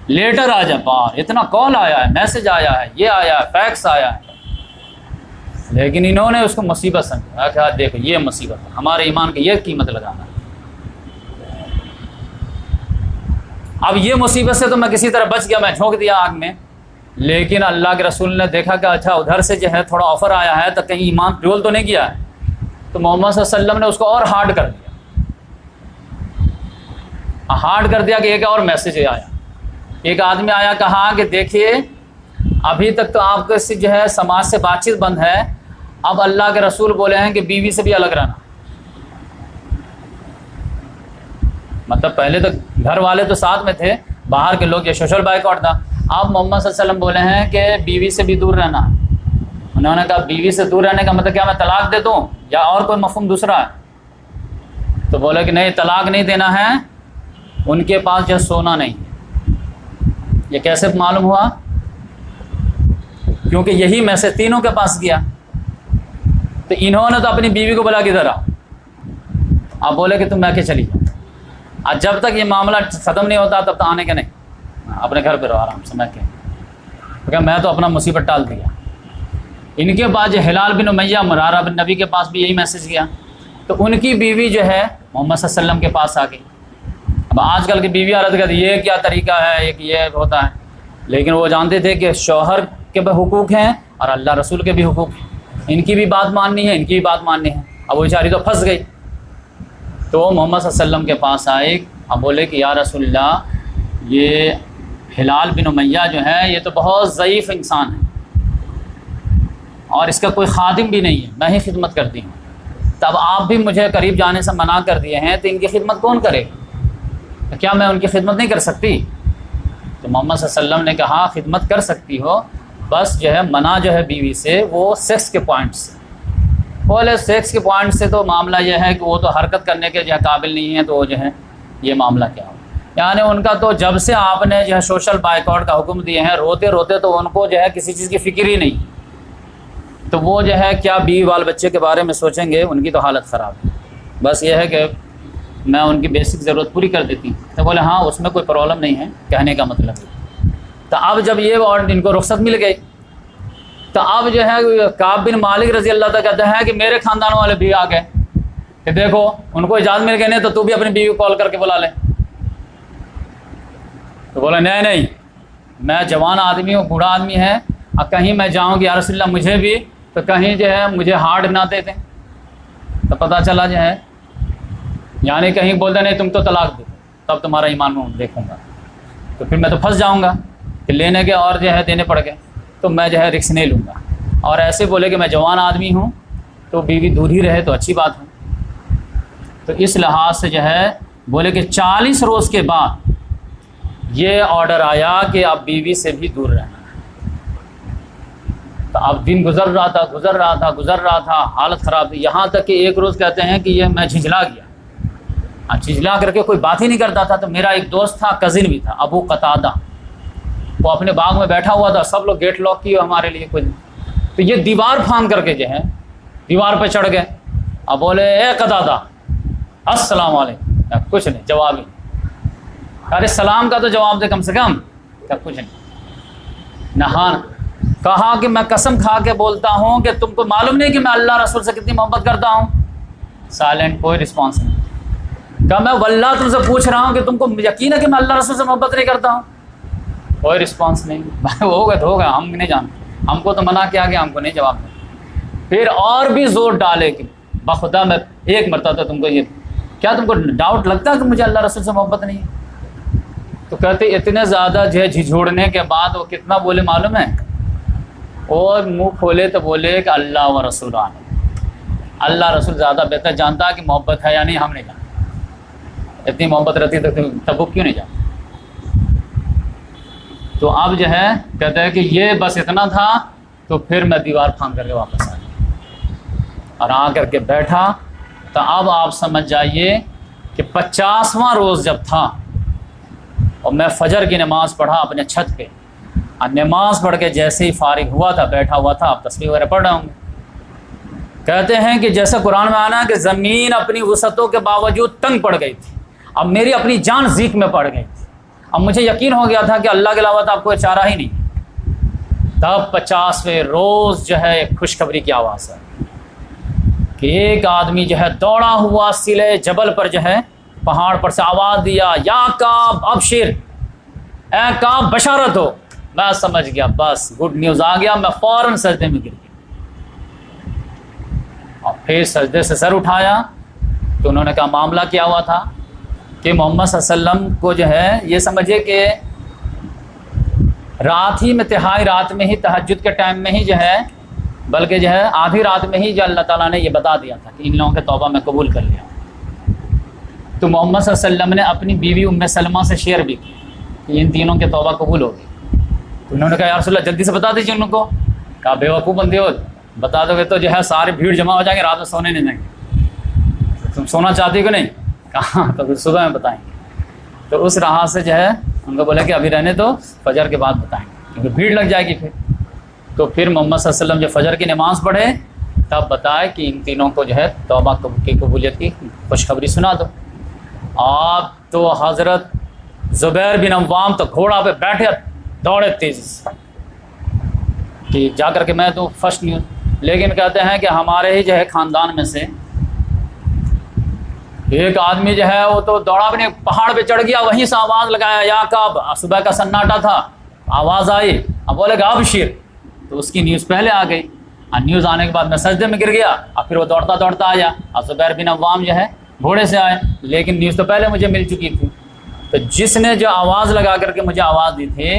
[SPEAKER 2] لیٹر آ جائے، باہر اتنا کال آیا ہے، میسج آیا ہے، یہ آیا ہے، فیکس آیا ہے، لیکن انہوں نے اس کو مصیبت سمجھا کہ دیکھو یہ مصیبت ہے، ہمارے ایمان کی یہ قیمت لگانا ہے۔ اب یہ مصیبت سے تو میں کسی طرح بچ گیا، میں جھونک دیا آگ میں، لیکن اللہ کے رسول نے دیکھا کہ اچھا ادھر سے جو ہے تھوڑا آفر آیا ہے تو کہیں ایمان ڈول تو نہیں کیا ہے، تو محمد صلی اللہ علیہ وسلم نے اس کو اور ہارڈ کر دیا، ہارڈ کر دیا کہ ایک اور میسج آیا، ایک آدمی آیا، کہا کہ دیکھیے ابھی تک تو آپ کے جو ہے سماج سے بات چیت بند ہے، اب اللہ کے رسول بولے ہیں کہ بیوی سے بھی الگ رہنا، مطلب پہلے تو گھر والے تو ساتھ میں تھے، باہر کے لوگ، یہ سوشل بائیکاٹ تھا، اب محمد صلی اللہ علیہ وسلم بولے ہیں کہ بیوی سے بھی دور رہنا۔ انہوں نے کہا بیوی سے دور رہنے کا مطلب کیا میں طلاق دے دوں یا اور کوئی مفہوم دوسرا ہے؟ تو بولے کہ نہیں طلاق نہیں دینا ہے، ان کے پاس جو سونا نہیں۔ یہ کیسے معلوم ہوا؟ کیونکہ یہی میسج تینوں کے پاس گیا، تو انہوں نے تو اپنی بیوی کو بلا کے ادھر آؤ، اب بولے کہ تم میں کے چلی جاؤ، اور جب تک یہ معاملہ ختم نہیں ہوتا تب تک آنے کے نہیں، اپنے گھر پہ رہو آرام سے، میں کہ میں تو اپنا مصیبت ٹال دیا۔ ان کے بعد جو ہلال بن امیہ مرارہ بن نبی کے پاس بھی یہی میسج گیا، تو ان کی بیوی جو ہے محمد صلی اللہ علیہ وسلم کے پاس آ گئی۔ اب آج کل کی بیوی عورت کہتی یہ کیا طریقہ ہے، ایک یہ ہوتا ہے، لیکن وہ جانتے تھے کہ شوہر کے بھی حقوق ہیں اور اللہ رسول کے بھی حقوق ہیں، ان کی بھی بات ماننی ہے، ان کی بھی بات ماننی ہے۔ اب وہ بیچاری تو پھنس گئی، تو وہ محمد صلی اللہ علیہ وسلم کے پاس آئے، اب بولے کہ یا رسول اللہ یہ ہلال بن امیہ جو ہے یہ تو بہت ضعیف انسان ہے اور اس کا کوئی خادم بھی نہیں ہے، میں ہی خدمت کرتی ہوں، تب آپ بھی مجھے قریب جانے سے منع کر دیے ہیں، تو ان کی خدمت کون کرے؟ کیا میں ان کی خدمت نہیں کر سکتی؟ تو محمد صلی اللہ علیہ وسلم نے کہا خدمت کر سکتی ہو، بس جو ہے منع جو ہے بیوی سے وہ سیکس کے پوائنٹ سے۔ بولے سیکس کے پوائنٹ سے تو معاملہ یہ ہے کہ وہ تو حرکت کرنے کے جو ہے قابل نہیں ہے، تو وہ جو ہے یہ معاملہ کیا ہو، یعنی ان کا تو جب سے آپ نے جو ہے سوشل بائیکاٹ کا حکم دیے ہیں، روتے روتے تو ان کو جو ہے کسی چیز کی فکر ہی نہیں، تو وہ جو ہے کیا بیوی بال بچے کے بارے میں سوچیں گے، ان کی تو حالت خراب ہے۔ بس یہ ہے کہ میں ان کی بیسک ضرورت پوری کر دیتی ہوں، تو بولے ہاں اس میں کوئی پرابلم نہیں ہے، کہنے کا مطلب ہے۔ تو اب جب یہ اور ان کو رخصت مل گئی، تو اب جو ہے کعب بن مالک رضی اللہ تعالیٰ کہتے ہیں کہ میرے خاندان والے بھی آ گئے کہ دیکھو ان کو اجازت مل گئی، نہیں تو بھی اپنی بیوی کو کال کر کے بلا لے۔ تو بولا نہیں میں جوان آدمی ہوں، بوڑھا آدمی ہے، اور کہیں میں جاؤں گی یا رسول اللہ مجھے بھی تو کہیں جو ہے مجھے ہارڈ نہ دے دیں، تو پتہ چلا جو ہے یعنی کہیں بولتے نہیں تم تو طلاق دو تب تمہارا ایمان میں دیکھوں گا، تو پھر میں تو پھنس جاؤں گا کہ لینے کے اور جو ہے دینے پڑ گئے، تو میں جو ہے رسک نہیں لوں گا۔ اور ایسے بولے کہ میں جوان آدمی ہوں تو بیوی دور ہی رہے تو اچھی بات ہے۔ تو اس لحاظ سے جو ہے بولے کہ 40 روز کے بعد یہ آرڈر آیا کہ آپ بیوی سے بھی دور رہنا ہے۔ تو اب دن گزر رہا تھا، حالت خراب تھی، یہاں تک کہ ایک روز کہتے ہیں کہ یہ میں جھنجھلا گیا، جھنجھلا کر کے کوئی بات ہی نہیں کرتا تھا۔ تو میرا ایک دوست تھا، کزن بھی تھا، ابو قتادہ، وہ اپنے باغ میں بیٹھا ہوا تھا، سب لوگ گیٹ لاک کیے ہمارے لیے کوئی، تو یہ دیوار پھاند کر کے جو ہے دیوار پہ چڑھ گئے، اب بولے اے قتادہ السلام علیکم، کچھ نہیں، جواب ہی نہیں۔ ارے سلام کا تو جواب دے کم سے کم، کچھ نہیں، نہان کہا کہ میں قسم کھا کے بولتا ہوں کہ تم کو معلوم نہیں کہ میں اللہ رسول سے کتنی محبت کرتا ہوں۔ سائلنٹ، کوئی رسپانس نہیں۔ کہا میں واللہ تم سے پوچھ رہا ہوں کہ تم کو یقین ہے کہ میں اللہ رسول سے محبت نہیں کرتا ہوں؟ کوئی رسپانس نہیں۔ ہوگا تو ہوگا، ہم نہیں جانتے، ہم کو تو منع کیا گیا، ہم کو نہیں جواب دیں۔ پھر اور بھی زور ڈالے کہ بخدا میں ایک مرتبہ تو تم کو یہ کیا تم کو ڈاؤٹ لگتا ہے کہ مجھے اللہ رسول سے محبت نہیں ہے؟ تو کہتے اتنے زیادہ جو ہے جھجھوڑنے کے بعد وہ کتنا بولے معلوم ہے؟ اور منہ کھولے تو بولے کہ اللہ و رسول اللہ رسول زیادہ بہتر جانتا ہے کہ محبت ہے یا نہیں، ہم نہیں جانتے۔ اتنی محبت رہتی تو تبوک کیوں نہیں جانتے؟ تو اب جو ہے کہتے ہیں کہ یہ بس اتنا تھا، تو پھر میں دیوار پھاند کر کے واپس آ گیا اور آ کر کے بیٹھا۔ تو اب آپ سمجھ جائیے کہ 50واں روز جب تھا اور میں فجر کی نماز پڑھا اپنے چھت پہ، اور نماز پڑھ کے جیسے ہی فارغ ہوا تھا، بیٹھا ہوا تھا، آپ تسبیح وغیرہ پڑھ رہا ہوں، کہتے ہیں کہ جیسے قرآن میں آنا کہ زمین اپنی وسعتوں کے باوجود تنگ پڑ گئی تھی، اب میری اپنی جان زیک میں پڑ گئی تھی، اب مجھے یقین ہو گیا تھا کہ اللہ کے علاوہ تو آپ کو چارہ ہی نہیں۔ تب 50ویں روز جو ہے ایک خوشخبری کی آواز ہے کہ ایک آدمی جو ہے دوڑا ہوا سلے جبل پر جو ہے پہاڑ پر سے آواز دیا، یا کعب ابشر، اے کعب بشارت ہو۔ میں سمجھ گیا بس گڈ نیوز آ گیا، میں فوراً سجدے میں گر گیا اور پھر سجدے سے سر اٹھایا تو انہوں نے کہا معاملہ کیا ہوا تھا کہ محمد صلی اللہ علیہ وسلم کو جو ہے یہ سمجھے کہ رات ہی میں، تہائی رات میں ہی، تہجد کے ٹائم میں ہی جو ہے، بلکہ جو ہے آدھی رات میں ہی جو اللہ تعالیٰ نے یہ بتا دیا تھا کہ ان لوگوں کے توبہ میں قبول کر لیا۔ تو محمد صلی اللہ علیہ وسلم نے اپنی بیوی ام سلمہ سے شیئر بھی کی کہ ان تینوں کے توبہ قبول ہوگی۔ تو انہوں نے کہا یا رسول اللہ جلدی سے بتا دیجیے ان کو۔ کہا بے وقوف بندے ہو، بتا دو گے تو جو ہے سارے بھیڑ جمع ہو جائیں گے، رات میں سونے نہیں دیں گے، تم سونا چاہتی ہو کہ نہیں؟ کہاں تو پھر صبح میں بتائیں گے۔ تو اس راہ سے جو ہے ان کو بولا کہ ابھی رہنے تو فجر کے بعد بتائیں گے کیونکہ بھیڑ لگ جائے گی پھر۔ تو پھر محمد صلی اللہ علیہ وسلم جو فجر کی نماز پڑھے تب بتائے کہ ان تینوں کو جو ہے توبہ کی قبولیت کی خوشخبری سنا دو۔ آپ تو حضرت زبیر بن عوام تو گھوڑا پہ بیٹھے دوڑے تیزی سے کہ جا کر کے میں تو فرسٹ نیوز۔ لیکن کہتے ہیں کہ ہمارے ہی جو ہے خاندان میں سے ایک آدمی جو ہے وہ تو دوڑا اپنے پہاڑ پہ چڑھ گیا، وہیں سے آواز لگایا یا کعب، صبح کا سناٹا تھا، آواز آئی، اب بولے گا ابشر، تو اس کی نیوز پہلے آ گئی، اور نیوز آنے کے بعد میں سجدے میں گر گیا، اور پھر وہ دوڑتا دوڑتا آیا، اور زبیر بن عوام جو ہے گھوڑے سے آئے، لیکن نیوز تو پہلے مجھے مل چکی تھی۔ تو جس نے جو آواز لگا کر کے مجھے آواز دی تھی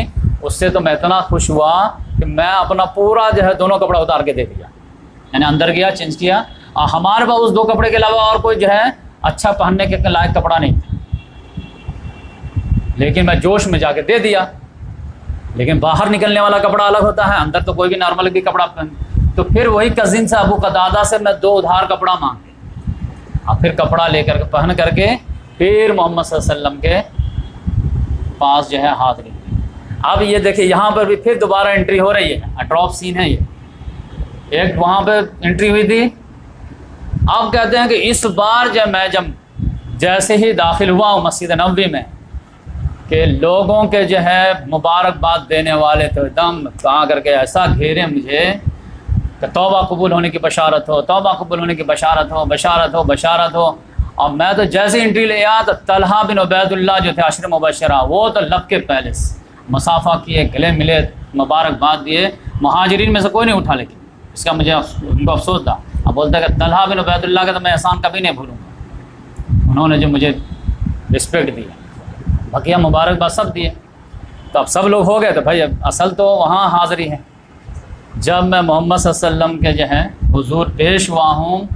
[SPEAKER 2] اس سے تو میں اتنا خوش ہوا کہ میں اپنا پورا جو ہے دونوں کپڑا اتار کے دے دیا، یعنی اندر گیا چینج کیا، اور ہمارے پاس اس 2 کپڑے کے علاوہ اور کوئی جو ہے اچھا پہننے کے لائق کپڑا نہیں تھا، لیکن میں جوش میں جا کے دے دیا۔ لیکن باہر نکلنے والا کپڑا الگ ہوتا ہے، اندر تو کوئی بھی نارمل بھی کپڑا پہن۔ تو پھر وہی کزن سے ابو قتادہ سے میں 2 ادھار کپڑا مانگے، اور پھر کپڑا لے کر پہن کر کے پھر محمد صلی اللہ علیہ وسلم کے پاس جو ہے حاضر ہوئی۔ اب یہ دیکھیں یہاں پر بھی پھر دوبارہ انٹری ہو رہی ہے، ڈراپ سین ہے یہ، ایک وہاں پہ انٹری ہوئی تھی، اب کہتے ہیں کہ اس بار جب جیسے ہی داخل ہوا ہوں مسجد نبوی میں کہ لوگوں کے جو ہے مبارکباد دینے والے تو دم آ کر کے ایسا گھیرے مجھے کہ توبہ قبول ہونے کی بشارت ہو، توبہ قبول ہونے کی بشارت ہو، بشارت ہو، بشارت ہو۔ اور میں تو جیسے انٹری لے آیا تو طلحہ بن عبید اللہ جو تھے عشر مبشرہ، وہ تو لب کے پہلے سے مصافحہ کیے، گلے ملے، مبارکباد دیے، مہاجرین میں سے کوئی نہیں اٹھا، لیکن اس کا مجھے ان کو افسوس تھا۔ اب بولتا ہے کہ طلحہ بن عبید اللہ کا تو میں احسان کبھی نہیں بھولوں گا، انہوں نے جو مجھے رسپیکٹ دیا، بقیہ مبارکباد سب دیے۔ تو اب سب لوگ ہو گئے تو بھائی اب اصل تو وہاں حاضری ہے۔ جب میں محمد صلی اللہ علیہ وسلم کے جو ہے حضور پیش ہوا ہوں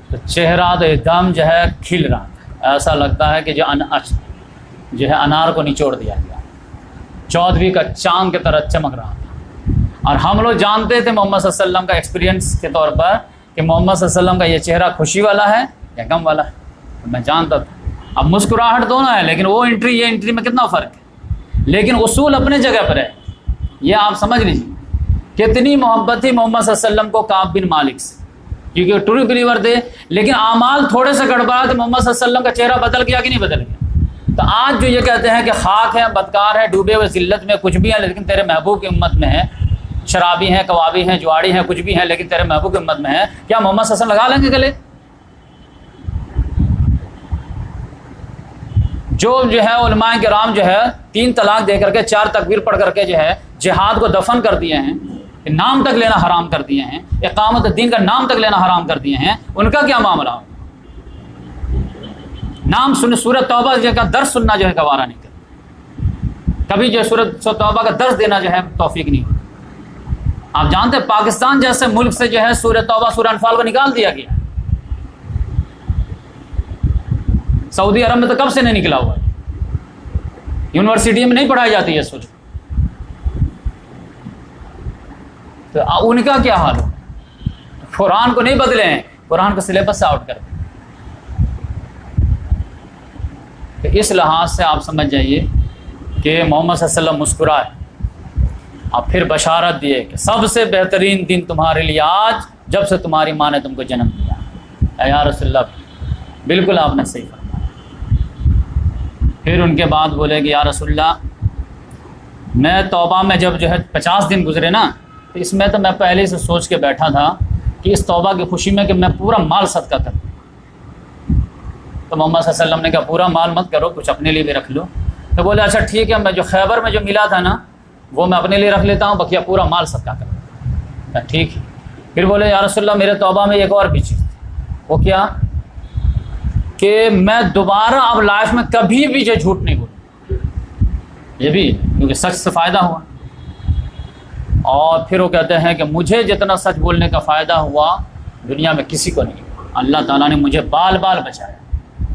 [SPEAKER 2] تو چہرہ تو ایک دم جو ہے کھل رہا تھا، ایسا لگتا ہے کہ جو ہے انار کو نچوڑ دیا گیا، 14ویں کا چاند کی طرح چمک رہا تھا۔ اور ہم لوگ جانتے تھے محمد صلی اللہ علیہ وسلم کا ایکسپیرینس کے طور پر کہ محمد صلی اللہ علیہ وسلم کا یہ چہرہ خوشی والا ہے یا غم والا ہے، میں جانتا تھا۔ اب مسکراہٹ دونوں ہے، لیکن وہ انٹری یہ انٹری میں کتنا فرق ہے، لیکن اصول اپنے جگہ پر ہے، یہ آپ سمجھ لیجیے۔ کتنی محبت تھی محمد صلی اللہ علیہ وسلم کو کعب بن مالک سے، کیونکہ وہ ٹرو بلیور تھے، لیکن اعمال تھوڑے سے گڑبڑا تو محمد صلی اللہ علیہ وسلم کا چہرہ بدل گیا کہ نہیں بدل گیا؟ تو آج جو یہ کہتے ہیں کہ خاک ہے، بدکار ہے، ڈوبے ہوئے ذلت میں کچھ بھی ہیں، لیکن تیرے محبوب کی امت میں ہے، شرابی ہیں، کبابی ہیں، جواڑی ہیں، کچھ بھی ہیں، لیکن تیرے محبوب کی امت میں ہے، کیا محمد صلی اللہ علیہ وسلم لگا لیں گے گلے؟ جو ہے علماء کرام جو ہے 3 طلاق دے کر کے 4 تکبیر پڑھ کر کے جو ہے جہاد کو دفن کر دیے ہیں، کہ نام تک لینا حرام کر دیے ہیں، اقامت الدین کا نام تک لینا حرام کر دیے ہیں، ان کا کیا معاملہ ہو؟ نام سن سورۃ توبہ کا درس سننا جو ہے گوارا نہیں کرتا، کبھی جو ہے سورۃ توبہ کا درس دینا جو ہے توفیق نہیں ہوتی۔ آپ جانتے ہیں پاکستان جیسے ملک سے جو ہے سورۃ توبہ سورہ انفال کو نکال دیا گیا، سعودی عرب میں تو کب سے نہیں نکلا ہوا ہے، یونیورسٹی میں نہیں پڑھائی جاتی ہے سورہ، تو ان کا کیا حال ہو؟ قرآن کو نہیں بدلے ہیں، قرآن کو سلیبس سے آؤٹ کر دیں۔ تو اس لحاظ سے آپ سمجھ جائیے کہ محمد صلی اللہ علیہ وسلم مسکرائے اور پھر بشارت دیے کہ سب سے بہترین دن تمہارے لیے آج، جب سے تمہاری ماں نے تم کو جنم دیا۔ اے یا رسول اللہ، بالکل آپ نے صحیح فرمایا۔ پھر ان کے بعد بولے کہ یا رسول اللہ، میں توبہ میں جب جو ہے 50 دن گزرے نا، تو اس میں تو میں پہلے سے سوچ کے بیٹھا تھا کہ اس توبہ کی خوشی میں کہ میں پورا مال صدقہ کروں۔ تو محمد صلی اللہ علیہ وسلم نے کہا پورا مال مت کرو، کچھ اپنے لیے بھی رکھ لو۔ تو بولے اچھا ٹھیک ہے، میں جو خیبر میں جو ملا تھا نا وہ میں اپنے لیے رکھ لیتا ہوں، بقیہ پورا مال صدقہ کروں۔ ٹھیک ہے۔ پھر بولے یا رسول اللہ، میرے توبہ میں ایک اور بھی چیز تھی، وہ کیا کہ میں دوبارہ اب لائف میں کبھی بھی جو جھوٹ نہیں بولوں، یہ بھی کیونکہ سچ سے فائدہ ہوا۔ اور پھر وہ کہتے ہیں کہ مجھے جتنا سچ بولنے کا فائدہ ہوا دنیا میں کسی کو نہیں ہوا، اللہ تعالیٰ نے مجھے بال بال بچایا،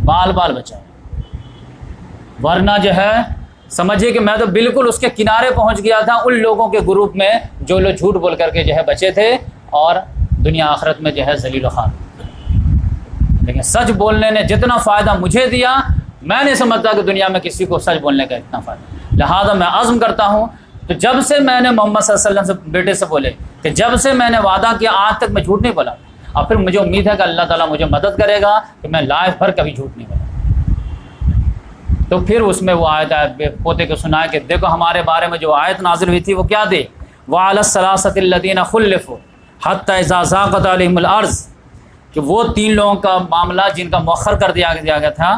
[SPEAKER 2] بال بال بچایا، ورنہ جو ہے سمجھیے کہ میں تو بالکل اس کے کنارے پہنچ گیا تھا ان لوگوں کے گروپ میں جو لوگ جھوٹ بول کر کے جو ہے بچے تھے اور دنیا آخرت میں جو ہے ذلیل و خوار۔ لیکن سچ بولنے نے جتنا فائدہ مجھے دیا، میں نہیں سمجھتا کہ دنیا میں کسی کو سچ بولنے کا اتنا فائدہ، لہٰذا میں عزم کرتا ہوں۔ تو جب سے میں نے محمد صلی اللہ علیہ وسلم سے بیٹے سے بولے کہ جب سے میں نے وعدہ کیا آج تک میں جھوٹ نہیں بولا، اور پھر مجھے امید ہے کہ اللہ تعالیٰ مجھے مدد کرے گا کہ میں لائف بھر کبھی جھوٹ نہیں بولا۔ تو پھر اس میں وہ آیت پوتے کو سنایا کہ دیکھو ہمارے بارے میں جو آیت نازل ہوئی تھی وہ کیا تھی، وَعَلَى الثَّلَاثَةِ الَّذِينَ خُلِّفُوا حَتَّى إِذَا ضَاقَتْ عَلَيْهِمُ الْأَرْضُ، کہ وہ 3 لوگوں کا معاملہ جن کا مؤخر کر دیا گیا تھا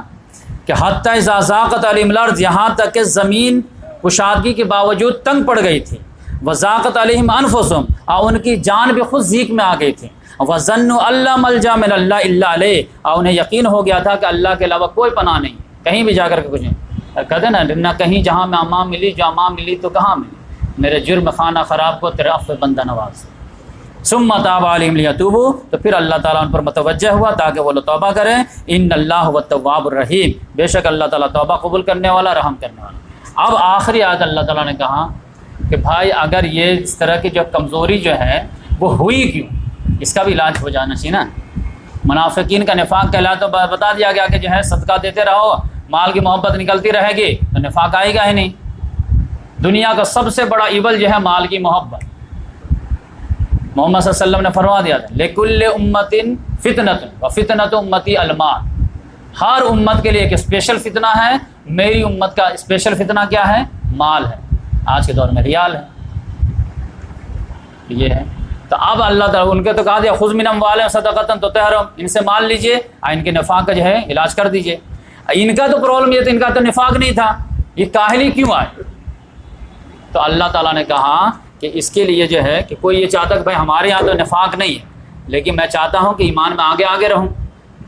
[SPEAKER 2] کہ حَتَّى إِذَا ضَاقَتْ عَلَيْهِمُ الْأَرْضُ، یہاں تک کہ زمین کشادگی کے باوجود تنگ پڑ گئی تھی، وَضَاقَتْ عَلَيْهِمْ أَنفُسُهُمْ، اور ان کی جان بھی خود ضیق میں آ گئی تھی، وَظَنُّوا أَن لَّا مَلْجَأَ مِنَ اللَّهِ إِلَّا عَلَيْهِ، اور انہیں یقین ہو گیا تھا کہ اللہ کے علاوہ کوئی پناہ نہیں، کہیں بھی جا کر کے کچھ نہیں۔ کہتے ہیں نا کہیں جہاں میں اماں ملی، جو اماں ملی تو کہاں ملی، میرے جرم خانہ خراب کو تیرے عفو بندہ نواز۔ ثم تاب علیہم لیتوبوا، تو پھر اللہ تعالیٰ ان پر متوجہ ہوا تاکہ وہ لوگ توبہ کریں۔ ان اللہ هو التواب الرحیم، بے شک اللہ تعالیٰ توبہ قبول کرنے والا، رحم کرنے والا۔ اب آخری آیت اللہ تعالیٰ نے کہا کہ بھائی اگر یہ اس طرح کی جو کمزوری جو ہے وہ ہوئی کیوں، اس کا بھی علاج ہو جانا چاہیے نا۔ منافقین کا نفاق کہلا تو بتا دیا گیا کہ جو ہے صدقہ دیتے رہو، مال کی محبت نکلتی رہے گی تو نفاق آئے گا ہی نہیں۔ دنیا کا سب سے بڑا ایول جو ہے مال کی محبت، محمد صلی اللہ علیہ وسلم نے فرما دیا تھا لِكُلِّ أُمَّةٍ فِتْنَةٌ وَفِتْنَةُ أُمَّتِي الْمَالُ، ہر امت کے لیے ایک اسپیشل فتنہ ہے، میری امت کا اسپیشل فتنہ کیا ہے؟ مال ہے، آج کے دور میں ریال ہے، یہ ہے۔ تو اب اللہ تعالیٰ ان کے تو کہا دیا خُذْ مِنْ أَمْوَالِهِمْ صَدَقَةً تُطَهِّرُهُمْ، ان سے مال لیجئے اور ان کے نفاق کا جو ہے علاج کر دیجئے۔ ان کا تو پرابلم یہ تھا، ان کا تو نفاق نہیں تھا، یہ کاہلی کیوں آئے؟ تو اللہ تعالیٰ نے کہا کہ اس کے لیے جو ہے کہ کوئی یہ چاہتا کہ بھائی ہمارے یہاں تو نفاق نہیں ہے لیکن میں چاہتا ہوں کہ ایمان میں آگے آگے رہوں،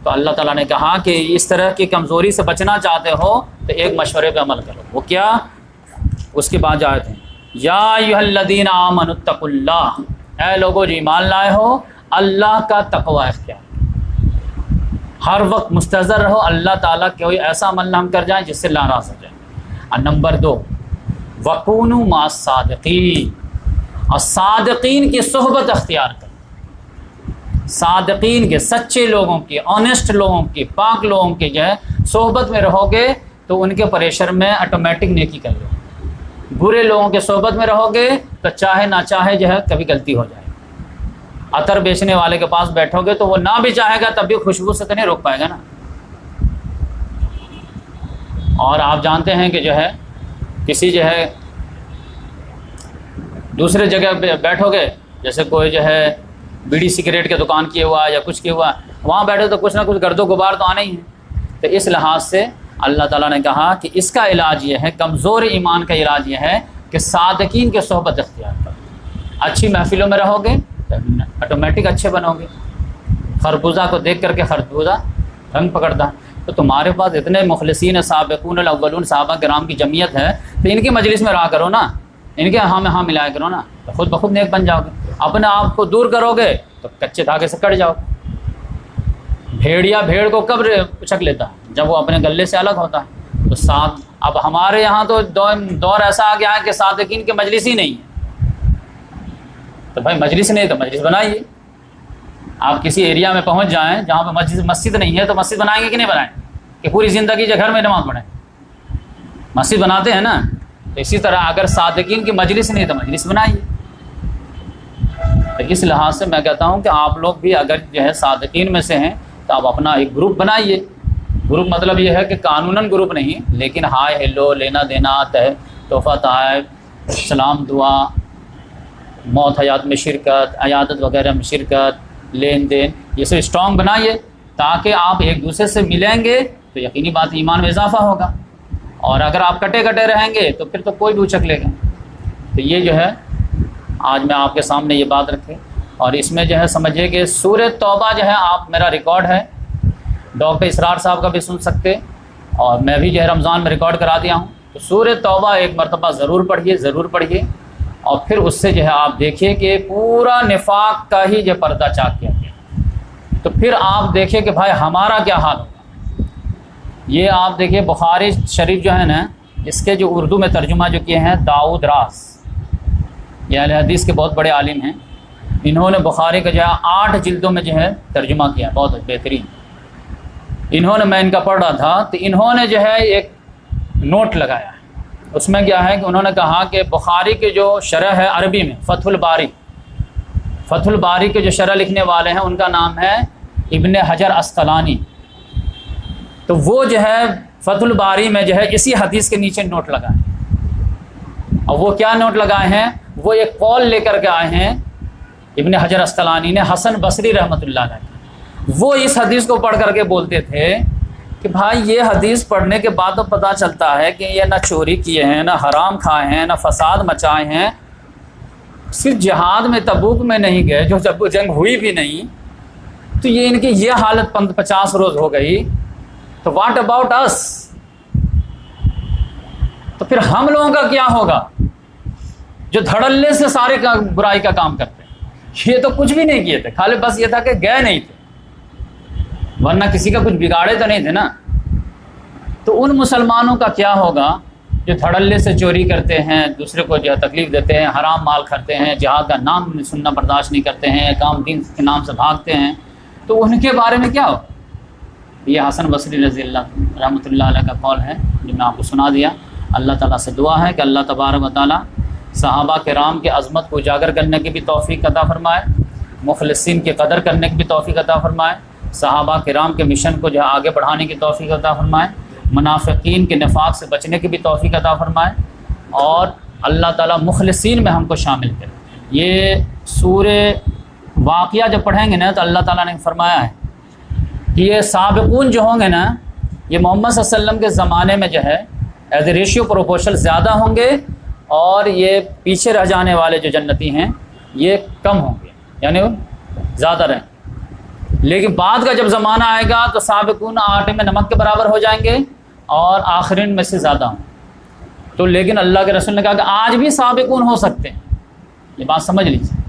[SPEAKER 2] تو اللہ تعالیٰ نے کہا کہ اس طرح کی کمزوری سے بچنا چاہتے ہو تو ایک مشورے پہ عمل کرو۔ وہ کیا؟ اس کے بعد آیت ہے یا ایھا الذین آمنوا اتقوا اللہ، اے لوگو جو ایمان لائے ہو اللہ کا تقوی اختیار، ہر وقت مستحضر رہو اللہ تعالیٰ کوئی ایسا عمل نہ ہم کر جائیں جس سے ناراض ہو جائیں۔ اور نمبر 2 وَكُونُوا مَعَ الصَّادِقِينَ، اور صادقین کی صحبت اختیار کرو، صادقین کے، سچے لوگوں کی، آنیسٹ لوگوں کی، پاک لوگوں کی جو ہے صحبت میں رہو گے تو ان کے پریشر میں آٹومیٹک نیکی کر لو۔ برے لوگوں کے صحبت میں رہو گے تو چاہے نہ چاہے جو ہے کبھی غلطی ہو جائے۔ عطر بیچنے والے کے پاس بیٹھو گے تو وہ نہ بھی چاہے گا تب بھی خوشبو سے تو نہیں روک پائے گا نا۔ اور آپ جانتے ہیں کہ جو ہے کسی جو ہے دوسرے جگہ پہ بیٹھو گے، جیسے کوئی جو ہے بیڑی سگریٹ کے دکان کیا ہوا یا کچھ کیا ہوا، وہاں بیٹھے تو کچھ نہ کچھ گرد و غبار تو آنا ہی ہے۔ تو اس لحاظ سے اللہ تعالیٰ نے کہا کہ اس کا علاج یہ ہے، کمزور ایمان کا علاج یہ ہے کہ صادقین کے صحبت اختیار کرو۔ اچھی محفلوں میں رہو گے تو آٹومیٹک اچھے بنو گے. خربوزہ کو دیکھ کر کے خربوزہ رنگ پکڑتا. تو تمہارے پاس اتنے مخلصین سابقون الاولون صحابہ کرام کی جمعیت ہے تو ان کی مجلس میں رہا کرو نا، ان کے ہاں میں ہاں ملایا کرو نا، تو خود بخود نیک بن جاؤ گے. اپنے آپ کو دور کرو گے تو کچے دھاگے سے کٹ جاؤ. بھیڑیا بھیڑ کو کب اچک لیتا ہے؟ جب وہ اپنے گلے سے الگ ہوتا ہے. تو ساتھ اب ہمارے یہاں تو دور ایسا آ گیا ہے کہ صادقین کی مجلس ہی نہیں ہے. تو بھائی مجلس نہیں تو مجلس بنائیے. آپ کسی ایریا میں پہنچ جائیں جہاں پہ مسجد نہیں ہے تو مسجد بنائیں گے کہ نہیں بنائیں کہ پوری زندگی جو گھر میں نماز پڑھیں؟ مسجد بناتے ہیں نا. تو اسی طرح اگر صادقین کی مجلس نہیں تو مجلس بنائیے. تو اس لحاظ سے میں کہتا ہوں کہ آپ لوگ بھی اگر جو ہے صادقین میں سے ہیں تو آپ اپنا ایک گروپ بنائیے. گروپ مطلب یہ ہے کہ قانوناً گروپ نہیں، لیکن ہائے ہیلو، لینا دینا، تحفہ تحائف، سلام دعا، موت حیات میں شرکت، عیادت وغیرہ میں شرکت، لین دین، یہ سب اسٹرانگ بنائیے تاکہ آپ ایک دوسرے سے ملیں گے تو یقینی بات ایمان میں اضافہ ہوگا. اور اگر آپ کٹے کٹے رہیں گے تو پھر تو کوئی بھی اچک لے گا. تو یہ جو ہے آج میں آپ کے سامنے یہ بات رکھے. اور اس میں جو ہے سمجھیے کہ سورہ توبہ جو ہے آپ میرا ریکارڈ ہے، ڈاکٹر اسرار صاحب کا بھی سن سکتے، اور میں بھی جو ہے رمضان میں ریکارڈ کرا دیا ہوں. تو سورہ توبہ ایک مرتبہ ضرور پڑھیے اور پھر اس سے جو ہے آپ دیکھیے کہ پورا نفاق کا ہی جو پردہ چاک کیا گیا. تو پھر آپ دیکھیے کہ بھائی ہمارا کیا حال ہوگا. یہ آپ دیکھیے بخاری شریف جو ہے نا، اس کے جو اردو میں ترجمہ جو کیے ہیں داؤد راس، یہ اہل حدیث کے بہت بڑے عالم ہیں. انہوں نے بخاری کا جو ہے 8 جلدوں میں جو ہے ترجمہ کیا، بہت بہترین. انہوں نے، میں ان کا پڑھ رہا تھا تو انہوں نے جو ہے ایک نوٹ لگایا ہے. اس میں کیا ہے کہ انہوں نے کہا کہ بخاری کے جو شرح ہے عربی میں فتح الباری کے جو شرح لکھنے والے ہیں ان کا نام ہے ابن حجر عسقلانی. تو وہ جو ہے فتح الباری میں جو ہے اسی حدیث کے نیچے نوٹ لگائے. اور وہ کیا نوٹ لگائے ہیں؟ وہ ایک قول لے کر کے آئے ہیں ابن حجر عسقلانی نے حسن بصری رحمۃ اللہ علیہ. وہ اس حدیث کو پڑھ کر کے بولتے تھے کہ بھائی یہ حدیث پڑھنے کے بعد تو پتہ چلتا ہے کہ یہ نہ چوری کیے ہیں، نہ حرام کھائے ہیں، نہ فساد مچائے ہیں، صرف جہاد میں تبوک میں نہیں گئے، جو جب جنگ ہوئی بھی نہیں، تو یہ ان کی یہ حالت 50 روز ہو گئی. تو واٹ اباؤٹ اس؟ تو پھر ہم لوگوں کا کیا ہوگا جو دھڑلے سے سارے برائی کا کام کرتے ہیں؟ یہ تو کچھ بھی نہیں کیے تھے، خالی بس یہ تھا کہ گئے نہیں تھے، ورنہ کسی کا کچھ بگاڑے تو نہیں تھے نا. تو ان مسلمانوں کا کیا ہوگا جو دھڑلے سے چوری کرتے ہیں، دوسرے کو جو ہے تکلیف دیتے ہیں، حرام مال کھاتے ہیں، جہاد کا نام سننا برداشت نہیں کرتے ہیں، کام دین کے نام سے بھاگتے ہیں. تو ان کے بارے میں کیا ہو؟ یہ حسن بصری رضی اللہ رحمۃ اللہ علیہ کا قول ہے جو میں آپ کو سنا دیا. اللہ تعالیٰ سے دعا ہے کہ اللہ تبارک و تعالیٰ صحابہ کرام کے عظمت کو اجاگر کرنے کی بھی توفیق عطا فرمائے، مخلصین کی قدر کرنے کی بھی توفیق عطا فرمائے، صحابہ کرام کے مشن کو جو ہے آگے بڑھانے کی توفیق عطا فرمائے، منافقین کے نفاق سے بچنے کی بھی توفیق عطا فرمائے، اور اللہ تعالیٰ مخلصین میں ہم کو شامل کرے. یہ سورہ واقعہ جب پڑھیں گے نا تو اللہ تعالیٰ نے فرمایا ہے کہ یہ سابقون جو ہوں گے نا، یہ محمد صلی اللہ علیہ وسلم کے زمانے میں جو ہے ایز اے ریشیو پروپورشن زیادہ ہوں گے، اور یہ پیچھے رہ جانے والے جو جنتی ہیں یہ کم ہوں گے، یعنی زیادہ رہیں. لیکن بعد کا جب زمانہ آئے گا تو سابقون آٹے میں نمک کے برابر ہو جائیں گے اور آخرین میں سے زیادہ ہوں. تو لیکن اللہ کے رسول نے کہا کہ آج بھی سابقون ہو سکتے ہیں. یہ بات سمجھ لیجیے.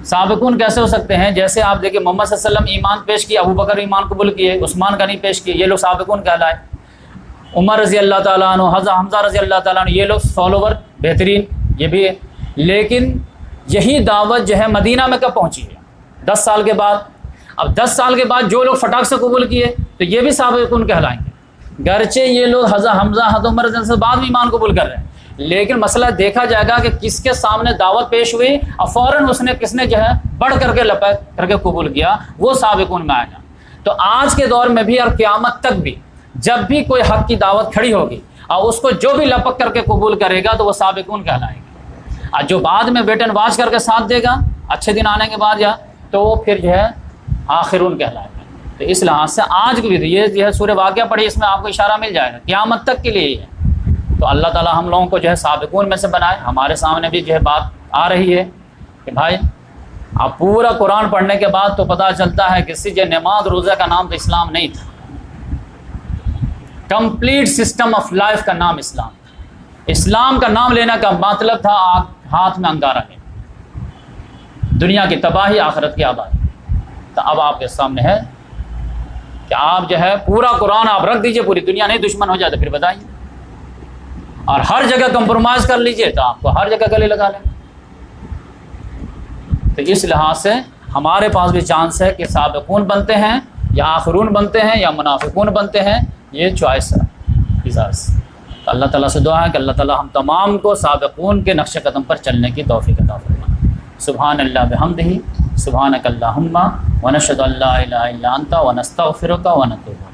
[SPEAKER 2] سابقون کیسے ہو سکتے ہیں؟ جیسے آپ دیکھیں محمد صلی اللہ علیہ وسلم ایمان پیش کیا، ابو بکر ایمان قبول کیے، عثمان کا نہیں پیش کیے، یہ لوگ سابقون کہلائے. عمر رضی اللہ تعالیٰ عنہ، حمزہ رضی اللہ تعالیٰ عنہ، یہ لوگ فالوور بہترین، یہ بھی ہے. لیکن یہی دعوت جو ہے مدینہ میں کب پہنچی ہے؟ 10 سال کے بعد. اب 10 سال کے بعد جو لوگ فٹاک سے قبول کیے تو یہ بھی سابقون کہلائیں گے، گرچہ یہ لوگ حمزہ عمر رضی اللہ سے بعد میں ایمان قبول کر رہے ہیں. لیکن مسئلہ دیکھا جائے گا کہ کس کے سامنے دعوت پیش ہوئی اور فوراً کس نے جو ہے بڑھ کر کے لپک کر کے قبول کیا، وہ سابقون میں آئے گا. تو آج کے دور میں بھی اور قیامت تک بھی جب بھی کوئی حق کی دعوت کھڑی ہوگی اور اس کو جو بھی لپک کر کے قبول کرے گا تو وہ سابقون کہلائے گا. اور جو بعد میں ویٹ اینڈ واچ کر کے ساتھ دے گا اچھے دن آنے کے بعد یا تو وہ پھر جو ہے آخرون کہلائے گا. تو اس لحاظ سے آج بھی یہ جو ہے سورہ واقعہ پڑھی، اس میں آپ کو اشارہ مل جائے گا قیامت تک کے لیے. یہ ہے تو اللہ تعالیٰ ہم لوگوں کو جو ہے سابقون میں سے بنائے. ہمارے سامنے بھی جو ہے بات آ رہی ہے کہ بھائی اب پورا قرآن پڑھنے کے بعد تو پتہ چلتا ہے کہ صرف نماز روزہ کا نام تو اسلام نہیں تھا. کمپلیٹ سسٹم آف لائف کا نام اسلام. اسلام کا نام لینے کا مطلب تھا ہاتھ میں انگارہ ہے، دنیا کی تباہی آخرت کی آبادی. تو اب آپ کے سامنے ہے کہ آپ جو ہے پورا قرآن آپ رکھ دیجئے، پوری دنیا نہیں دشمن ہو جائے تو پھر بتائیے، اور ہر جگہ کمپرومائز کر لیجئے تو آپ کو ہر جگہ گلے لگا لیں. تو اس لحاظ سے ہمارے پاس بھی چانس ہے کہ سابقون بنتے ہیں یا آخرون بنتے ہیں یا منافقون بنتے ہیں، یہ چوائس ہے. تو اللہ تعالیٰ سے دعا ہے کہ اللہ تعالیٰ ہم تمام کو سابقون کے نقش قدم پر چلنے کی توفیق عطا فرمائے. سبحان اللہ بحمدہ، سبحانک اللہم ونشہد ان لا الہ الا انت ونستغفرک ونتوب